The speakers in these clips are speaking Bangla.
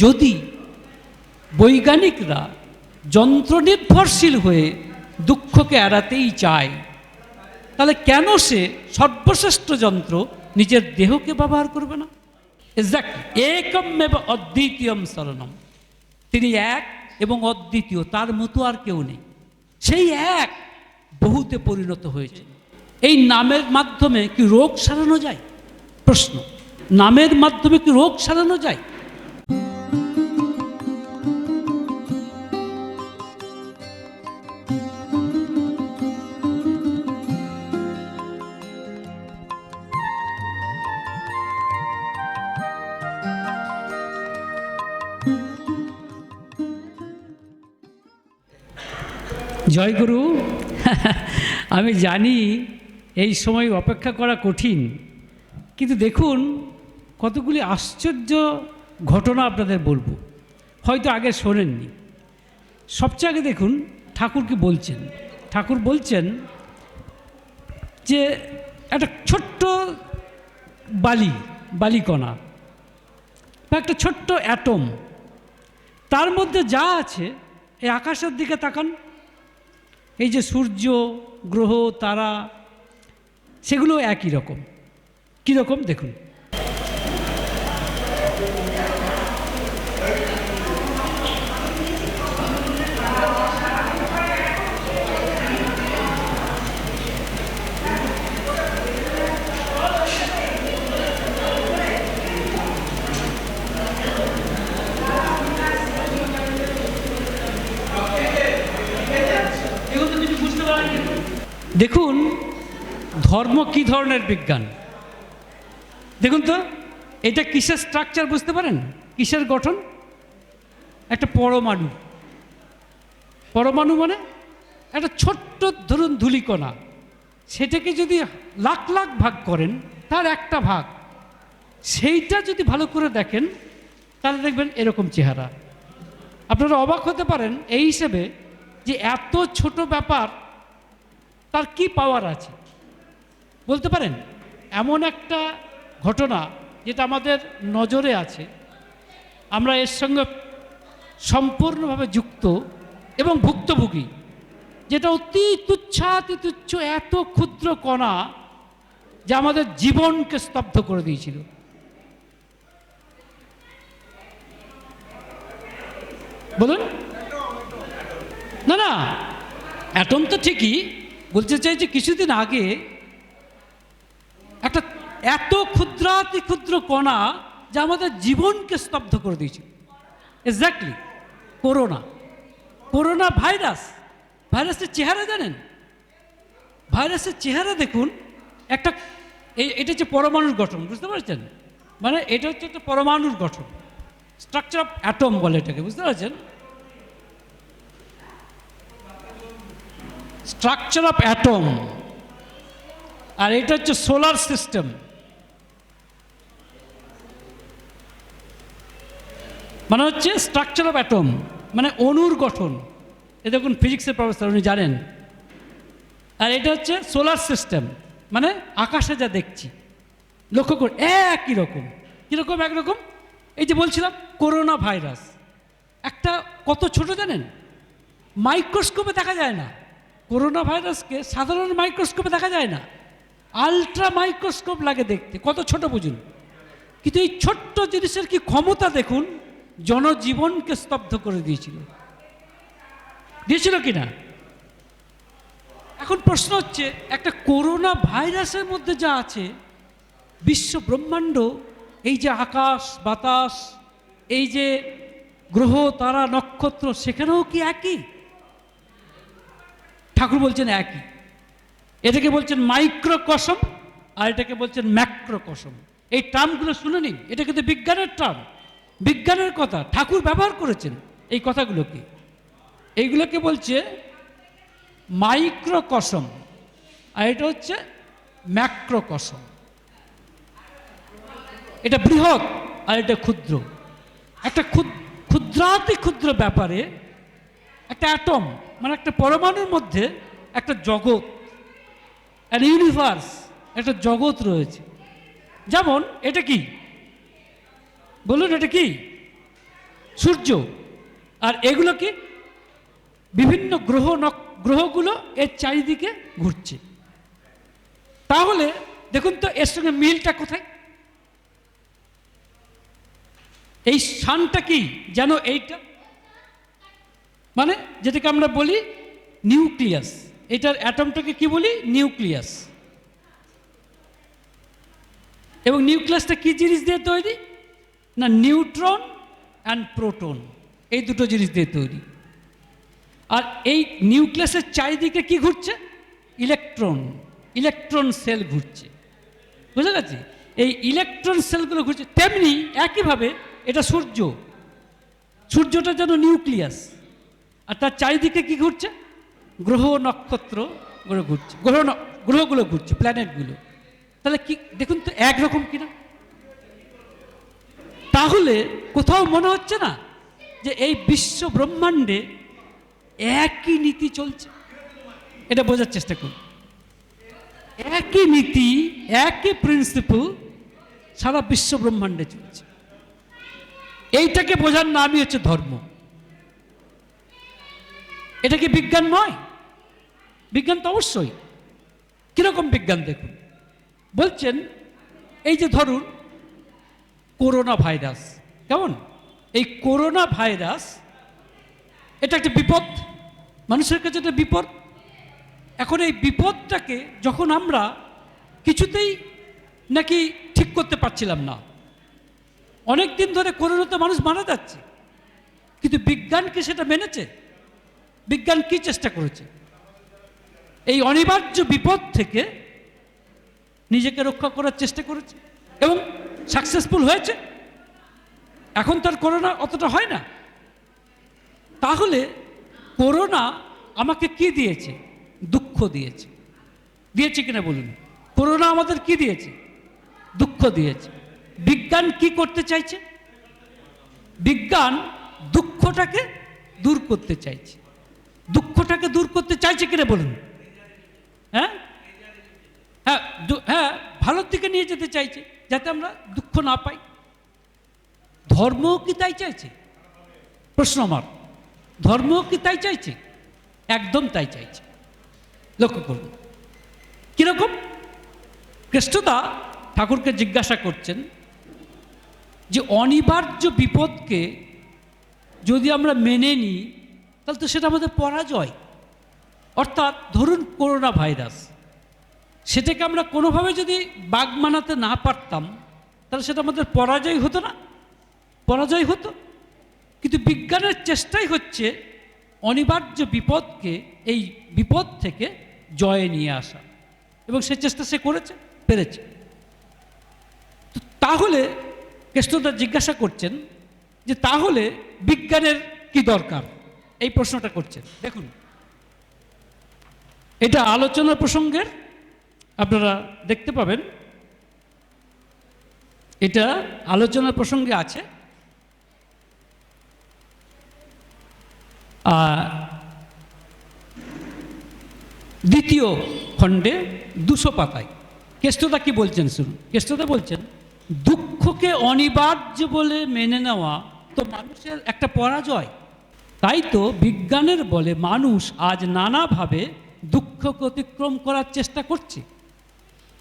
যদি বৈজ্ঞানিকরা যন্ত্র নির্ভরশীল হয়ে দুঃখকে এড়াতেই চায়, তাহলে কেন সে সর্বশ্রেষ্ঠ যন্ত্র নিজের দেহকে ব্যবহার করবে না? এক্স্যাক্টলি, একমেব অদ্বিতীয়ম শরণম। তিনি এক এবং অদ্বিতীয়, তার মতো আর কেউ নেই। সেই এক বহুতে পরিণত হয়েছে। এই নামের মাধ্যমে কি রোগ সারানো যায়? প্রশ্ন, নামের মাধ্যমে কি রোগ সারানো যায়? জয়গুরু। আমি জানি এই সময় অপেক্ষা করা কঠিন, কিন্তু দেখুন কতগুলি আশ্চর্য ঘটনা আপনাদের বলবো, হয়তো আগে শোনেননি। সবচেয়ে আগে দেখুন ঠাকুর কি বলছেন। ঠাকুর বলছেন যে একটা ছোট্ট বালিকণা বা একটা ছোট্ট অ্যাটম, তার মধ্যে যা আছে, এই আকাশের দিকে তাকান, এই যে সূর্য, গ্রহ, তারা, সেগুলো একই রকম। কীরকম দেখুন। দেখুন ধর্ম কি ধরনের বিজ্ঞান, দেখুন তো এটা কিসের স্ট্রাকচার বুঝতে পারেন? কিসের গঠন? একটা পরমাণু। পরমাণু মানে একটা ছোট্ট ধরুন ধূলিকণা, সেটাকে যদি লাখ লাখ ভাগ করেন তার একটা ভাগ, সেইটা যদি ভালো করে দেখেন তাহলে দেখবেন এরকম চেহারা। আপনারা অবাক হতে পারেন এই হিসেবে যে এত ছোট ব্যাপার তার কি পাওয়ার আছে বলতে পারেন? এমন একটা ঘটনা যেটা আমাদের নজরে আছে, আমরা এর সঙ্গে সম্পূর্ণভাবে যুক্ত এবং ভুক্তভোগী, যেটা অতি তুচ্ছাতি তুচ্ছ এত ক্ষুদ্র কণা যা আমাদের জীবনকে স্তব্ধ করে দিয়েছিল। বলুন না না, অ্যাটম তো ঠিকই, বলতে চাই যে কিছুদিন আগে একটা এত ক্ষুদ্রাতি ক্ষুদ্র কণা যা আমাদের জীবনকে স্তব্ধ করে দিয়েছিল। Exactly corona virus. ভাইরাসের চেহারা জানেন? ভাইরাসের চেহারা দেখুন, একটা এটা হচ্ছে পরমাণুর গঠন, বুঝতে পারছেন? মানে এটা হচ্ছে একটা পরমাণুর গঠন, স্ট্রাকচার অফ অ্যাটম বলে এটাকে, বুঝতে পারছেন? Structure of atom. আর এটা হচ্ছে সোলার সিস্টেম। মানে হচ্ছে স্ট্রাকচার অফ অ্যাটম মানে অণুর গঠন। এ দেখুন ফিজিক্সের প্রফেসর, উনি জানেন। আর এটা হচ্ছে সোলার সিস্টেম, মানে আকাশে যা দেখছি লক্ষ্য করে একই রকম। কীরকম একরকম? এই যে বলছিলাম করোনা ভাইরাস, একটা কত ছোট জানেন? মাইক্রোস্কোপে দেখা যায় না। করোনা ভাইরাসকে সাধারণ মাইক্রোস্কোপে দেখা যায় না, আলট্রা মাইক্রোস্কোপ লাগে দেখতে, কত ছোট বুঝুন। কিন্তু এই ছোট্ট জিনিসের কি ক্ষমতা দেখুন, জনজীবনকে স্তব্ধ করে দিয়েছিল কিনা? এখন প্রশ্ন হচ্ছে, একটা করোনা ভাইরাসের মধ্যে যা আছে, বিশ্ব ব্রহ্মাণ্ড, এই যে আকাশ বাতাস, এই যে গ্রহ তারা নক্ষত্র, সেখানেও কি একই? ঠাকুর বলছেন একই। এটাকে বলছেন মাইক্রোকসম, আর এটাকে বলছেন ম্যাক্রোকসম। এই টার্মগুলো শুনে নিন, এটা কিন্তু বিজ্ঞানের টার্ম, বিজ্ঞানের কথা। ঠাকুর ব্যবহার করেছেন এই কথাগুলোকে। এইগুলোকে বলছে মাইক্রোকসম, আর এটা হচ্ছে ম্যাক্রোকসম। এটা বৃহৎ আর এটা ক্ষুদ্র। একটা ক্ষুদ্রাতি ক্ষুদ্র ব্যাপারে একটা অ্যাটম মানে একটা পরমাণুর মধ্যে একটা জগৎ, একটা ইউনিভার্স, একটা জগৎ রয়েছে। যেমন এটা কি বলুন, এটা কি? সূর্য। আর এগুলো কি বিভিন্ন গ্রহগুলো এর চারিদিকে ঘুরছে। তাহলে দেখুন তো এর সঙ্গে মিলটা কোথায়? এই সানটা কি যেন এইটা, মানে যেটাকে আমরা বলি নিউক্লিয়াস, এটার অ্যাটমটাকে কি বলি? নিউক্লিয়াস। এবং নিউক্লিয়াসটা কি জিনিস দিয়ে তৈরি? না, নিউট্রন অ্যান্ড প্রোটন, এই দুটো জিনিস দিয়ে তৈরি। আর এই নিউক্লিয়াসের চারিদিকে কি ঘুরছে? ইলেকট্রন সেল ঘুরছে। বুঝা গেছে? এই ইলেকট্রন সেলগুলো ঘুরছে। তেমনি একইভাবে এটা সূর্যটা যেন নিউক্লিয়াস, আর তার চারিদিকে কি ঘুরছে? গ্রহ নক্ষত্রগুলো ঘুরছে, গ্রহগুলো ঘুরছে, প্ল্যানেটগুলো। তাহলে কি দেখুন তো একরকম কিনা? তাহলে কোথাও মনে হচ্ছে না যে এই বিশ্ব ব্রহ্মাণ্ডে একই নীতি চলছে? এটা বোঝার চেষ্টা করুন। একই নীতি, একই প্রিন্সিপল সারা বিশ্ব ব্রহ্মাণ্ডে চলছে। এইটাকে বোঝার নামই হচ্ছে ধর্ম। এটা কি বিজ্ঞান নয়? বিজ্ঞান তো অবশ্যই। কিরকম বিজ্ঞান দেখুন, বলছেন এই যে ধরুন করোনা ভাইরাস, কেমন? এই করোনা ভাইরাস এটা একটা বিপদ, মানুষের কাছে একটা বিপদ। এখন এই বিপদটাকে যখন আমরা কিছুতেই নাকি ঠিক করতে পারছিলাম না, অনেক দিন ধরে করোনাতে মানুষ মারা যাচ্ছে, কিন্তু বিজ্ঞানকে সেটা মেনেছে? বিজ্ঞান কি চেষ্টা করেছে? এই অনিবার্য বিপদ থেকে নিজেকে রক্ষা করার চেষ্টা করেছে এবং সাকসেসফুল হয়েছে। এখন তার করোনা অতটা হয় না। তাহলে করোনা আমাকে কি দিয়েছে? দুঃখ দিয়েছে। দিয়েছে কিনা বলুন? করোনা আমাদের কি দিয়েছে? দুঃখ দিয়েছে। বিজ্ঞান কি করতে চাইছে? বিজ্ঞান দুঃখটাকে দূর করতে চাইছে। দুঃখটাকে দূর করতে চাইছে কিনা বলুন? হ্যাঁ হ্যাঁ হ্যাঁ, ভালোর দিকে নিয়ে যেতে চাইছে, যাতে আমরা দুঃখ না পাই। ধর্মও কি তাই চাইছে? প্রশ্ন আমার, ধর্মও কি তাই চাইছে? একদম তাই চাইছে। লক্ষ্য করুন কিরকম। কৃষ্ণদা ঠাকুরকে জিজ্ঞাসা করছেন যে অনিবার্য বিপদকে যদি আমরা মেনে নিই তাহলে তো সেটা আমাদের পরাজয়। অর্থাৎ ধরুন করোনা ভাইরাস, সেটাকে আমরা কোনোভাবে যদি বাগ মানাতে না পারতাম তাহলে সেটা আমাদের পরাজয় হতো না? পরাজয় হতো। কিন্তু বিজ্ঞানের চেষ্টাই হচ্ছে অনিবার্য বিপদকে, এই বিপদ থেকে জয়ে নিয়ে আসা, এবং সে চেষ্টা সে করেছে, পেরেছে। তাহলে কৃষ্ণদা জিজ্ঞাসা করছেন যে তাহলে বিজ্ঞানের কি দরকার, এই প্রশ্নটা করছেন। দেখুন, এটা আলোচনা প্রসঙ্গের, আপনারা দেখতে পাবেন এটা আলোচনার প্রসঙ্গে আছে। দ্বিতীয় খণ্ডে 200 পাতায় কেষ্টদা কি বলছেন শুনুন। কেষ্টদা বলছেন, দুঃখকে অনিবার্য বলে মেনে নেওয়া তো মানুষের একটা পরাজয়। তাই তো বিজ্ঞানের বলে মানুষ আজ নানাভাবে দুঃখকে অতিক্রম করার চেষ্টা করছে।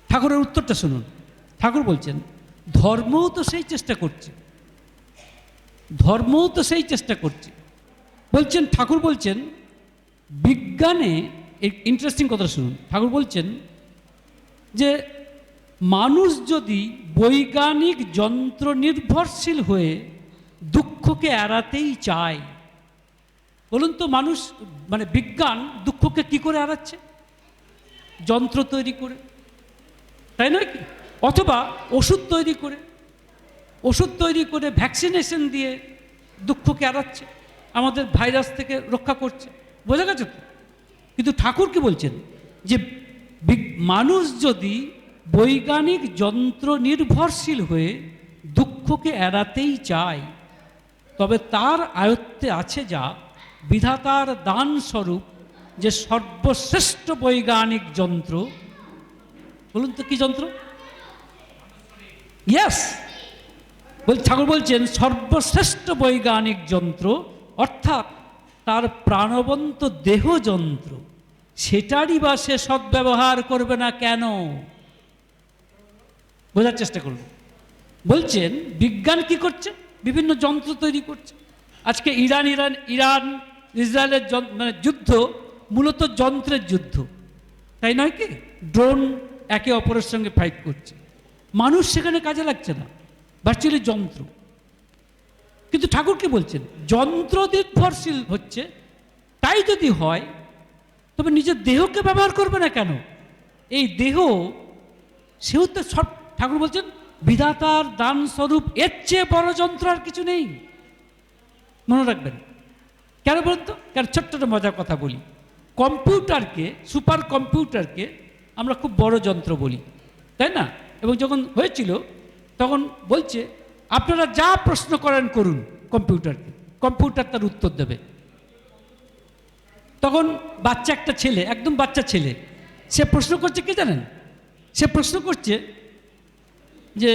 ঠাকুরের উত্তরটা শুনুন। ঠাকুর বলছেন, ধর্মও তো সেই চেষ্টা করছে, ধর্মও তো সেই চেষ্টা করছে। বলছেন, ঠাকুর বলছেন বিজ্ঞানে, ইন্টারেস্টিং কথা শুনুন। ঠাকুর বলছেন যে মানুষ যদি বৈজ্ঞানিক যন্ত্র নির্ভরশীল হয়ে দুঃখকে এড়াতেই চায়, বলুন তো মানুষ মানে বিজ্ঞান দুঃখকে কি করে এড়াচ্ছে? যন্ত্র তৈরি করে, তাই নয় কি? অথবা ওষুধ তৈরি করে ভ্যাকসিনেশন দিয়ে দুঃখকে এড়াচ্ছে, আমাদের ভাইরাস থেকে রক্ষা করছে। বোঝা গেছে তো? কিন্তু ঠাকুর কি বলছেন যে মানুষ যদি বৈজ্ঞানিক যন্ত্র নির্ভরশীল হয়ে দুঃখকে এড়াতেই চায়, তবে তার আয়ত্তে আছে যা বিধাতার দান স্বরূপ যে সর্বশ্রেষ্ঠ বৈজ্ঞানিক যন্ত্র। বলুন তো কি যন্ত্র? ইয়েস, ঠাকুর বলছেন সর্বশ্রেষ্ঠ বৈজ্ঞানিক যন্ত্র অর্থাৎ তার প্রাণবন্ত দেহ যন্ত্র, সেটারই বা সে সদ্ব্যবহার করবে না কেন? বোঝার চেষ্টা করব। বলছেন বিজ্ঞান কি করছে? বিভিন্ন যন্ত্র তৈরি করছে। আজকে ইরান ইসরায়েলের মানে যুদ্ধ মূলত যন্ত্রের যুদ্ধ, তাই নয় কি? ড্রোন একে অপরের সঙ্গে ফাইট করছে, মানুষ সেখানে কাজে লাগছে না, ভার্চুয়ালি যন্ত্র। কিন্তু ঠাকুর কি বলছেন? যন্ত্র নির্ভরশীল হচ্ছে, তাই যদি হয় তবে নিজের দেহকে ব্যবহার করবে না কেন? এই দেহ সেও তো সব, ঠাকুর বলছেন বিধাতার দান স্বরূপ, এর চেয়ে বড় যন্ত্র আর কিছু নেই। মনে রাখবেন। কেন বলুন তো? কেন? ছোট্ট একটা মজার কথা বলি। কম্পিউটারকে, সুপার কম্পিউটারকে আমরা খুব বড় যন্ত্র বলি, তাই না? এবং যখন হয়েছিল তখন বলছে আপনারা যা প্রশ্ন করেন করুন কম্পিউটারকে, কম্পিউটার তার উত্তর দেবে। তখন বাচ্চা একটা ছেলে, একদম বাচ্চা ছেলে, সে প্রশ্ন করছে কি জানেন? সে প্রশ্ন করছে যে,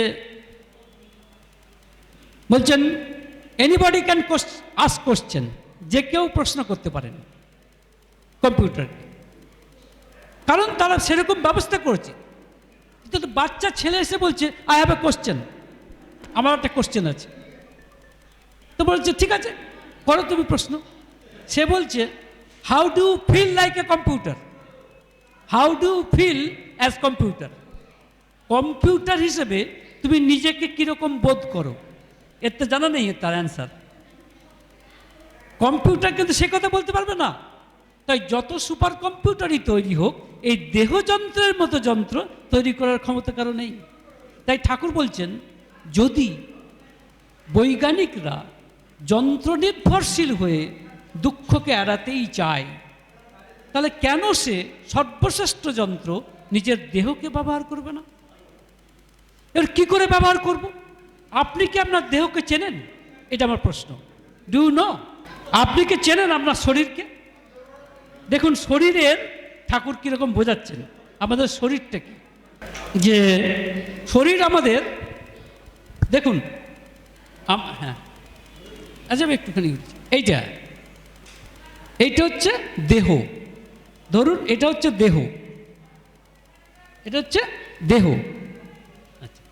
বলছেন এনিবডি ক্যান আস্ক কোশ্চেন, যে কেউ প্রশ্ন করতে পারেন কম্পিউটারকে, কারণ তারা সেরকম ব্যবস্থা করেছে। কিন্তু বাচ্চা ছেলে এসে বলছে আই হ্যাভ এ কোশ্চেন, আমার একটা কোশ্চেন আছে। তো বলছে ঠিক আছে করো তুমি প্রশ্ন। সে বলছে how do feel like a computer, how do feel as computer, computer হিসেবে তুমি নিজেকে কিরকম বোধ করো। এর তো জানা নেই তার অ্যান্সার। কম্পিউটার কিন্তু সে কথা বলতে পারবে না। তাই যত সুপার কম্পিউটারই তৈরি হোক, এই দেহযন্ত্রের মতো যন্ত্র তৈরি করার ক্ষমতা কারো নেই। তাই ঠাকুর বলছেন যদি বৈজ্ঞানিকরা যন্ত্র নির্ভরশীল হয়ে দুঃখকে এড়াতেই চায়, তাহলে কেন সে সর্বশ্রেষ্ঠ যন্ত্র নিজের দেহকে ব্যবহার করবে না? এর কি করে ব্যবহার করব? আপনি কি আপনার দেহকে চেনেন? এটা আমার প্রশ্ন। Do know? আপনি কি চেনেন আপনার শরীরকে? দেখুন শরীরের ঠাকুর কীরকম বোঝাচ্ছেন আমাদের শরীরটা কি, যে শরীর আমাদের দেখুন হ্যাঁ আচ্ছা আমি একটুখানি এইটা হচ্ছে দেহ। ধরুন এটা হচ্ছে দেহ, এটা হচ্ছে দেহ, আচ্ছা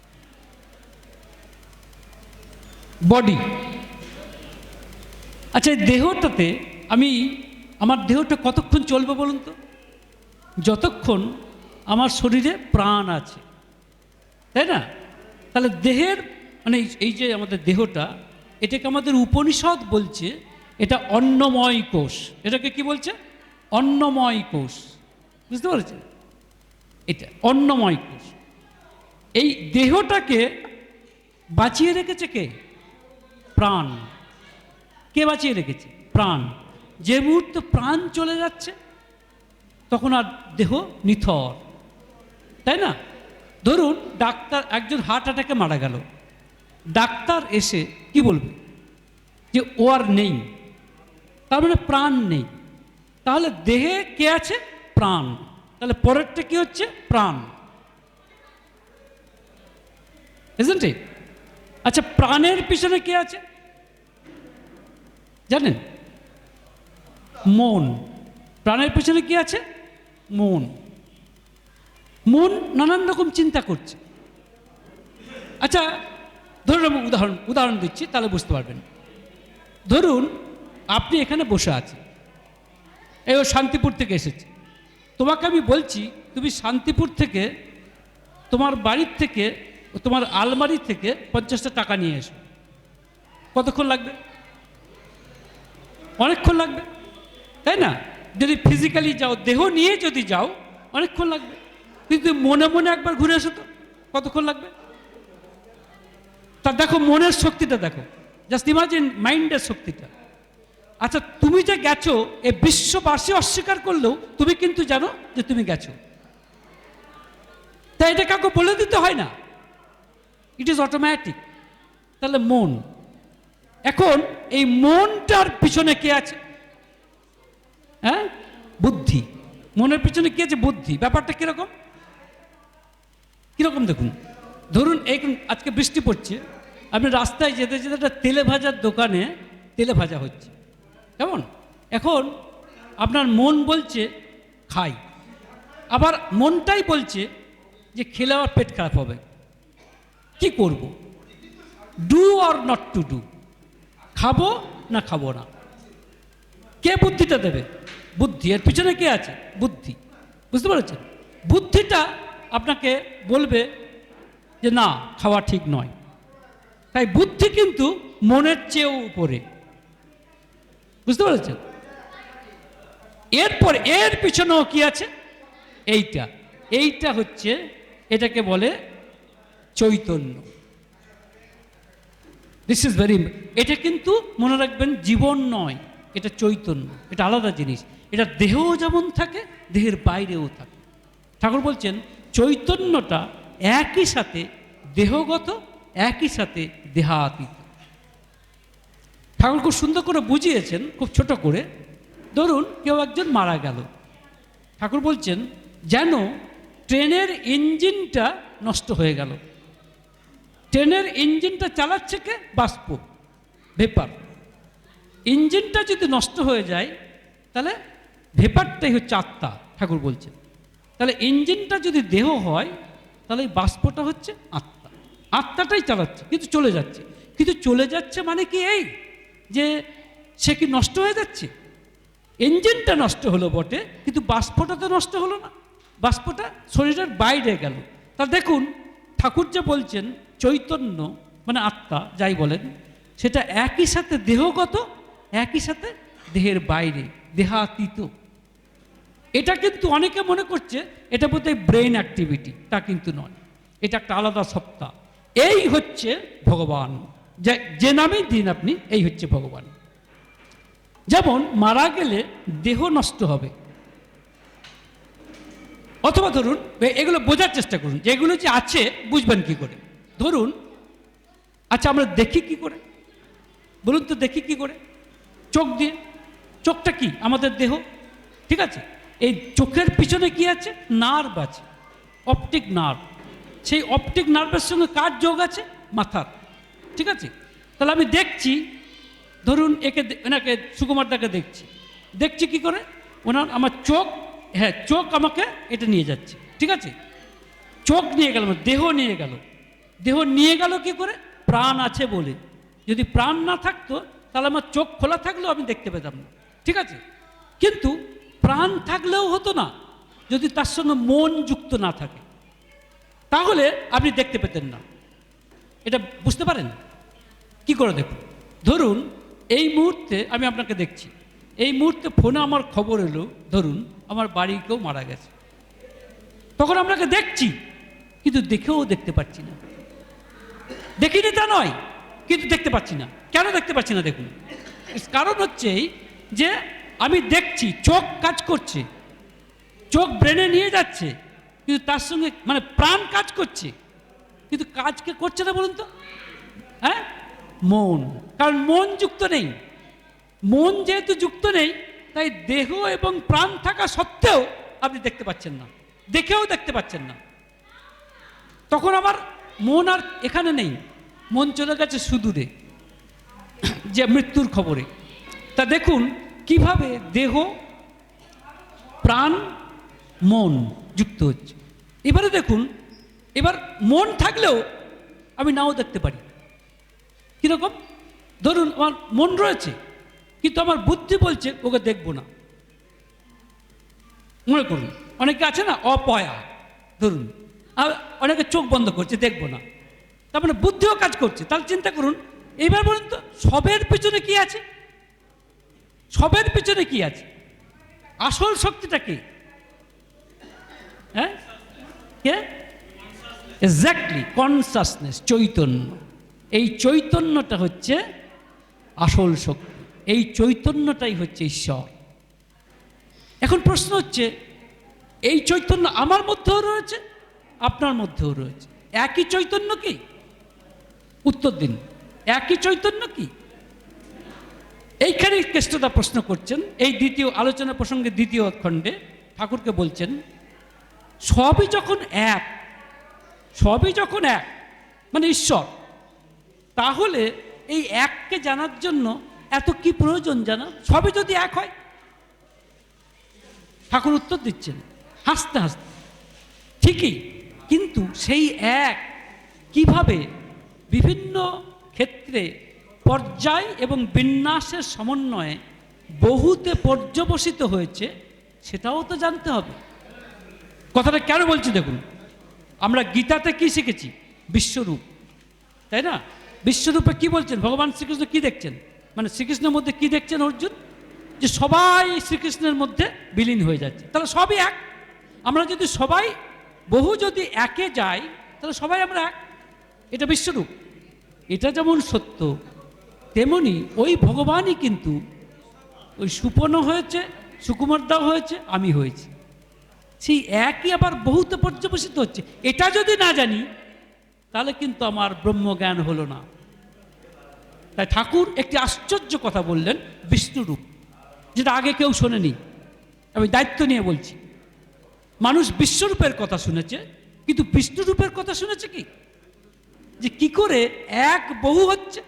বডি। আচ্ছা এই দেহটাতে আমার দেহটা কতক্ষণ চলবে বলুন তো? যতক্ষণ আমার শরীরে প্রাণ আছে, তাই না? তাহলে দেহের মানে এই যে আমাদের দেহটা, এটাকে আমাদের উপনিষদ বলছে এটা অন্নময় কোষ। এটাকে কি বলছে? অন্নময় কোষ। বুঝতে পারছেন? এটা অন্নময় কোষ। এই দেহটাকে বাঁচিয়ে রেখেছে কে? প্রাণ। কে বাঁচিয়ে রেখেছে? প্রাণ। যে মুহূর্তে প্রাণ চলে যাচ্ছে তখন আর দেহ নিথর, তাই না? ধরুন ডাক্তার, একজন হার্ট অ্যাটাকে মারা গেল, ডাক্তার এসে কি বলবে? যে ও আর নেই, তার মানে প্রাণ নেই। তাহলে দেহে কে আছে? প্রাণ। তাহলে পরেরটা কি হচ্ছে? প্রাণ। isn't it? আচ্ছা প্রাণের পিছনে কে আছে জানেন? মন। প্রাণের পিছনে কি আছে? মন। মন নানান রকম চিন্তা করছে। আচ্ছা ধরুন আমি উদাহরণ দিচ্ছি, তাহলে বুঝতে পারবেন। ধরুন আপনি এখানে বসে আছেন, এই ও শান্তিপুর থেকে এসেছে, তোমাকে আমি বলছি তুমি শান্তিপুর থেকে তোমার বাড়ির থেকে তোমার আলমারি থেকে 50টা টাকা নিয়ে এসো। কতক্ষণ লাগবে? অনেকক্ষণ লাগবে, তাই না? যদি ফিজিক্যালি যাও, দেহ নিয়ে যদি যাও অনেকক্ষণ লাগবে। কিন্তু মনে মনে একবার ঘুরে এসো তো, কতক্ষণ লাগবে? তা দেখো মনের শক্তিটা দেখো, জাস্ট ইমাজিন মাইন্ডের শক্তিটা। আচ্ছা তুমি যে গেছো এ বিশ্ববাসী অস্বীকার করলেও তুমি কিন্তু জানো যে তুমি গেছো, তাই এটা কাউকে বলে দিতে হয় না, ইট ইজ অটোমেটিক। তাহলে মন। এখন এই মনটার পিছনে কে আছে? হ্যাঁ, বুদ্ধি। মনের পিছনে কি আছে? বুদ্ধি। ব্যাপারটা কিরকম কিরকম দেখুন, ধরুন এই আজকে বৃষ্টি পড়ছে, আপনি রাস্তায় যেতে যেতে একটা তেলে ভাজার দোকানে তেলে ভাজা হচ্ছে, কেমন? এখন আপনার মন বলছে খাই, আবার মনটাই বলছে যে খেলে আমার পেট খারাপ হবে, কি করব? Do or not to do, খাবো না খাবো না? কে বুদ্ধিটা দেবে? বুদ্ধি। এর পিছনে কে আছে? বুদ্ধি। বুঝতে পারছেন? বুদ্ধিটা আপনাকে বলবে যে না, খাওয়া ঠিক নয়। তাই বুদ্ধি কিন্তু মনের চেয়েও উপরে। বুঝতে পেরেছেন? এরপর এর পিছনেও কি আছে? এইটা হচ্ছে, এটাকে বলে চৈতন্য। দিস ইজ ভেরি, এটা কিন্তু মনে রাখবেন জীবন নয়, এটা চৈতন্য, এটা আলাদা জিনিস। এটা দেহেও যেমন থাকে, দেহের বাইরেও থাকে। ঠাকুর বলছেন চৈতন্যটা একই সাথে দেহগত, একই সাথে দেহাতীত। ঠাকুর খুব সুন্দর করে বুঝিয়েছেন, খুব ছোট করে। ধরুন কেউ একজন মারা গেল, ঠাকুর বলছেন যেন ট্রেনের ইঞ্জিনটা নষ্ট হয়ে গেল। ট্রেনের ইঞ্জিনটা চালাচ্ছে কে? বাষ্প, ভেপার। ইঞ্জিনটা যদি নষ্ট হয়ে যায় তাহলে ভেপারটাই হচ্ছে আত্মা, ঠাকুর বলছেন। তাহলে ইঞ্জিনটা যদি দেহ হয় তাহলে এই বাষ্পটা হচ্ছে আত্মা। আত্মাটাই চালাচ্ছে, কিন্তু চলে যাচ্ছে। কিন্তু চলে যাচ্ছে মানে কি এই যে সে কি নষ্ট হয়ে যাচ্ছে? ইঞ্জিনটা নষ্ট হলো বটে, কিন্তু বাষ্পটা তো নষ্ট হলো না, বাষ্পটা শরীরের বাইরে গেল। তা দেখুন ঠাকুর যে বলছেন চৈতন্য মানে আত্মা, যাই বলেন, সেটা একই সাথে দেহগত, একই সাথে দেহের বাইরে, দেহাতীত। এটা কিন্তু অনেকে মনে করছে এটা বোধহয় ব্রেন অ্যাক্টিভিটি, তা কিন্তু নয়, এটা একটা আলাদা সত্তা। এই হচ্ছে ভগবান, যে নামেই দিন আপনি, এই হচ্ছে ভগবান। যেমন মারা গেলে দেহ নষ্ট হবে, অথবা ধরুন এগুলো বোঝার চেষ্টা করুন যে এগুলো যে আছে বুঝবেন কি করে। ধরুন আচ্ছা, আমরা দেখি কি করে বলুন তো? দেখি কি করে? চোখ দিয়ে। চোখটা কি? আমাদের দেহ, ঠিক আছে? এই চোখের পিছনে কি আছে? নার্ভ আছে, অপটিক নার্ভ। সেই অপটিক নার্ভের সঙ্গে কার যোগ আছে? মাথার, ঠিক আছে? তাহলে আমি দেখছি, ধরুন এনাকে সুকুমারদাকে দেখছি কি করে? আমার চোখ, হ্যাঁ চোখ আমাকে এটা নিয়ে যাচ্ছে, ঠিক আছে? চোখ নিয়ে গেল, দেহ নিয়ে গেল। দেহ নিয়ে গেল কি করে? প্রাণ আছে বলে। যদি প্রাণ না থাকতো তাহলে আমার চোখ খোলা থাকলেও আমি দেখতে পেতাম না, ঠিক আছে? কিন্তু প্রাণ থাকলেও হতো না যদি তার সঙ্গে মন যুক্ত না থাকে, তাহলে আপনি দেখতে পেতেন না। এটা বুঝতে পারেন? কি করে দেখুন, ধরুন এই মুহূর্তে আমি আপনাকে দেখছি, এই মুহূর্তে ফোনে আমার খবর এলো ধরুন আমার বাড়ি কেউ মারা গেছে, তখন আপনাকে দেখছি কিন্তু দেখেও দেখতে পাচ্ছি না। দেখিনি তা নয়, কিন্তু দেখতে পাচ্ছি না। কেন দেখতে পাচ্ছি না? দেখুন, কারণ হচ্ছে যে আমি দেখছি, চোখ কাজ করছে, চোখ ব্রেনে নিয়ে যাচ্ছে, কিন্তু তার সঙ্গে মানে প্রাণ কাজ করছে, কিন্তু কাজকে করছে না বলুন তো? হ্যাঁ, মন। কারণ মন যুক্ত নেই। মন যেহেতু যুক্ত নেই, তাই দেহ এবং প্রাণ থাকা সত্ত্বেও আপনি দেখতে পাচ্ছেন না, দেখেও দেখতে পাচ্ছেন না। তখন আমার মন আর এখানে নেই, মন চলে গেছে সুদূরে, যে মৃত্যুর খবরে। তা দেখুন কিভাবে দেহ, প্রাণ, মন যুক্ত হচ্ছে। এবারে দেখুন, এবার মন থাকলেও আমি নাও দেখতে পারি। কীরকম? ধরুন আমার মন রয়েছে, কিন্তু আমার বুদ্ধি বলছে ওকে দেখবো না। মনে করুন অনেকে আছে না অপয়া, ধরুন আর অনেকে চোখ বন্ধ করছে, দেখবো না। তার মানে বুদ্ধিও কাজ করছে। তাহলে চিন্তা করুন, এইবার বলুন তো সবের পিছনে কি আছে? সবের পিছনে কি আছে? আসল শক্তিটা কি? হ্যাঁ, কে? Exactly, consciousness, Chaitanya. এই চৈতন্যটা হচ্ছে আসল শক্তি, এই চৈতন্যটাই হচ্ছে ঈশ্বর। এখন প্রশ্ন হচ্ছে, এই চৈতন্য আমার মধ্যেও রয়েছে, আপনার মধ্যেও রয়েছে, একই চৈতন্য কি? উত্তর দিন, একই চৈতন্য কি? এইখানে কেষ্টদা প্রশ্ন করছেন। এই দ্বিতীয় আলোচনা প্রসঙ্গে দ্বিতীয় খণ্ডে ঠাকুরকে বলছেন সবই যখন এক, সবই যখন এক মানে ঈশ্বর, তাহলে এই এককে জানার জন্য এত কি প্রয়োজন জানা? সবই যদি এক হয়। ঠাকুর উত্তর দিচ্ছেন হাসতে হাসতে, ঠিকই, কিন্তু সেই এক কিভাবে বিভিন্ন ক্ষেত্রে পর্যায় এবং বিন্যাসের সমন্বয়ে বহুতে পর্যবসিত হয়েছে সেটাও তো জানতে হবে। কথাটা কেন বলছি দেখুন, আমরা গীতাতে কি শিখেছি? বিশ্বরূপ, তাই না? বিশ্বরূপে কি বলছেন ভগবান শ্রীকৃষ্ণ? কি দেখছেন? মানে শ্রীকৃষ্ণের মধ্যে কি দেখছেন অর্জুন? যে সবাই শ্রীকৃষ্ণের মধ্যে বিলীন হয়ে যাচ্ছে, তাহলে সবই এক। আমরা যদি সবাই বহু যদি একে যাই তাহলে সবাই আমরা এক, এটা বিশ্বরূপ। এটা যেমন সত্য তেমনি ওই ভগবানই কিন্তু ওই সুপর্ণ হয়েছে, সুকুমারদাও হয়েছে, আমি হয়েছি, সেই একই আবার বহুতে পর্যবসিত হচ্ছে। এটা যদি না জানি তাহলে কিন্তু আমার ব্রহ্মজ্ঞান হলো না। তাই ঠাকুর একটি আশ্চর্য কথা বললেন বিষ্ণুরূপ, যেটা আগে কেউ শোনেনি। আমি দায়িত্ব নিয়ে বলছি, মানুষ বিশ্বরূপের কথা শুনেছে কিন্তু বিষ্ণুরূপের কথা শুনেছে কি? যে কি করে এক বহু হচ্ছে।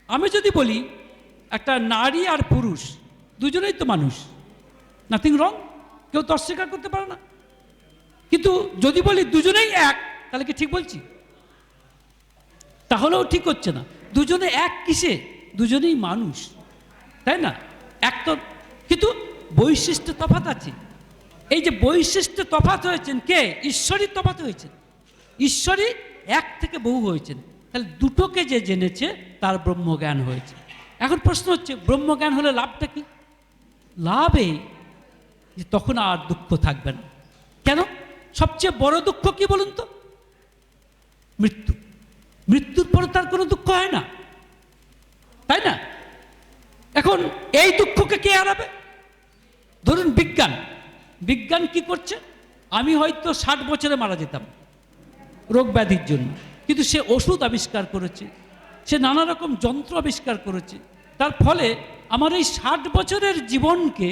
আমি যদি বলি একটা নারী আর পুরুষ দুজনেই তো মানুষ, নাথিং রং, কেউ তো অস্বীকার করতে পারে না। কিন্তু যদি বলি দুজনেই এক, তাহলে কি ঠিক বলছি? তাহলেও ঠিক হচ্ছে না। দুজনে এক কিসে? দুজনেই মানুষ, তাই না? এক তো, কিন্তু বৈশিষ্ট্য তফাৎ আছে। এই যে বৈশিষ্ট্য তফাৎ হয়েছেন কে? ঈশ্বরই তফাৎ হয়েছেন, ঈশ্বরই এক থেকে বহু হয়েছেন। তাহলে দুটোকে যে জেনেছে তার ব্রহ্মজ্ঞান হয়েছে। এখন প্রশ্ন হচ্ছে ব্রহ্মজ্ঞান হলে লাভটা কি? লাভ এই যে তখন আর দুঃখ থাকবে না। কেন? সবচেয়ে বড় দুঃখ কি বলুন তো? মৃত্যু। মৃত্যুর পরে তার কোনো দুঃখ হয় না, তাই না? এখন এই দুঃখকে কে হারাবে? ধরুন বিজ্ঞান, বিজ্ঞান কি করছে? আমি হয়তো 60 বছরে মারা যেতাম রোগ ব্যাধির জন্য, কিন্তু সে ওষুধ আবিষ্কার করেছে, সে নানা রকম যন্ত্র আবিষ্কার করেছে, তার ফলে আমার এই 60 বছরের জীবনকে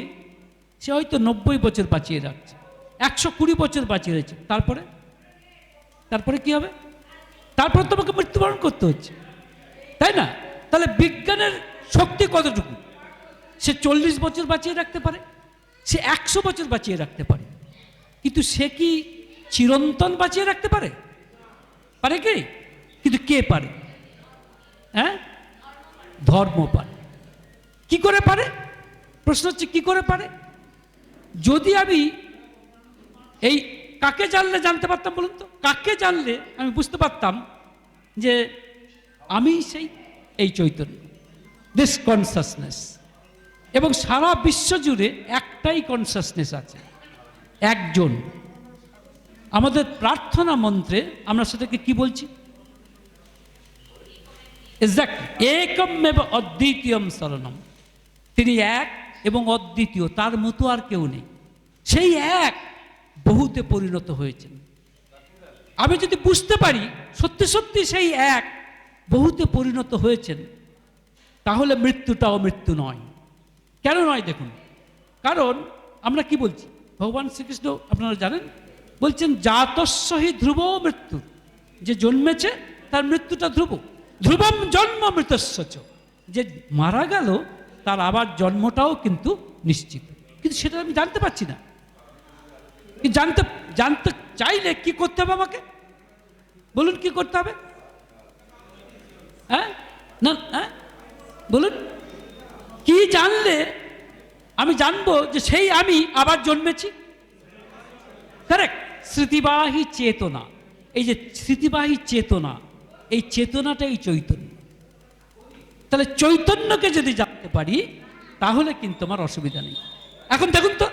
সে হয়তো 90 বছর বাঁচিয়ে রাখছে, 120 বছর বাঁচিয়ে রয়েছে। তারপরে কি হবে? তারপর তোমাকে মৃত্যুবরণ করতে হচ্ছে, তাই না? তাহলে বিজ্ঞানের শক্তি কতটুকু? সে 40 বছর বাঁচিয়ে রাখতে পারে, সে 100 বছর বাঁচিয়ে রাখতে পারে, কিন্তু সে কি চিরন্তন বাঁচিয়ে রাখতে পারে? পারে কি? কিন্তু কে পারে? হ্যাঁ, ধর্ম পারে। কি করে পারে? প্রশ্ন হচ্ছে কি করে পারে? যদি আমি এই কাকে জানলে জানতে পারতাম বলুন তো? কাকে জানলে আমি বুঝতে পারতাম যে আমি সেই এই চৈতন্য, দিস কনসাসনেস। এবং সারা বিশ্ব জুড়ে একটাই কনসাসনেস আছে, একজন। আমাদের প্রার্থনা মন্ত্রে আমরা সেটাকে কি বলছি? এক্সাক্ট, একমেব অদ্বিতীয়ম শরণম। তিনি এক এবং অদ্বিতীয়, তার মতো আর কেউ নেই। সেই এক বহুতে পরিণত হয়েছেন। আমি যদি বুঝতে পারি সত্যি সত্যি সেই এক বহুতে পরিণত হয়েছেন, তাহলে মৃত্যুটাও মৃত্যু নয়। কেন নয় দেখুন, কারণ আমরা কি বলছি? ভগবান শ্রীকৃষ্ণ আপনারা জানেন বলছেন জাতস্য হি ধ্রুব মৃত্যু, যে জন্মেছে তার মৃত্যুটা ধ্রুব। ধ্রুবম জন্ম মৃতস্য চ, যে মারা গেল তার আবার জন্মটাও কিন্তু নিশ্চিত। কিন্তু সেটা আমি জানতে পারছি না। জানতে চাইলে কি করতে হবে আমাকে বলুন? কি করতে হবে? হ্যাঁ না, হ্যাঁ বলুন, কি জানলে আমি জানবো যে সেই আমি আবার জন্মেছি? কারেক্ট, স্মৃতিবাহী চেতনা। এই যে স্মৃতিবাহী চেতনা, এই চেতনাটাই চৈতন্য। তাহলে চৈতন্যকে যদি জানতে পারি তাহলে কিন্তু আমার অসুবিধা নেই। এখন দেখুন তো,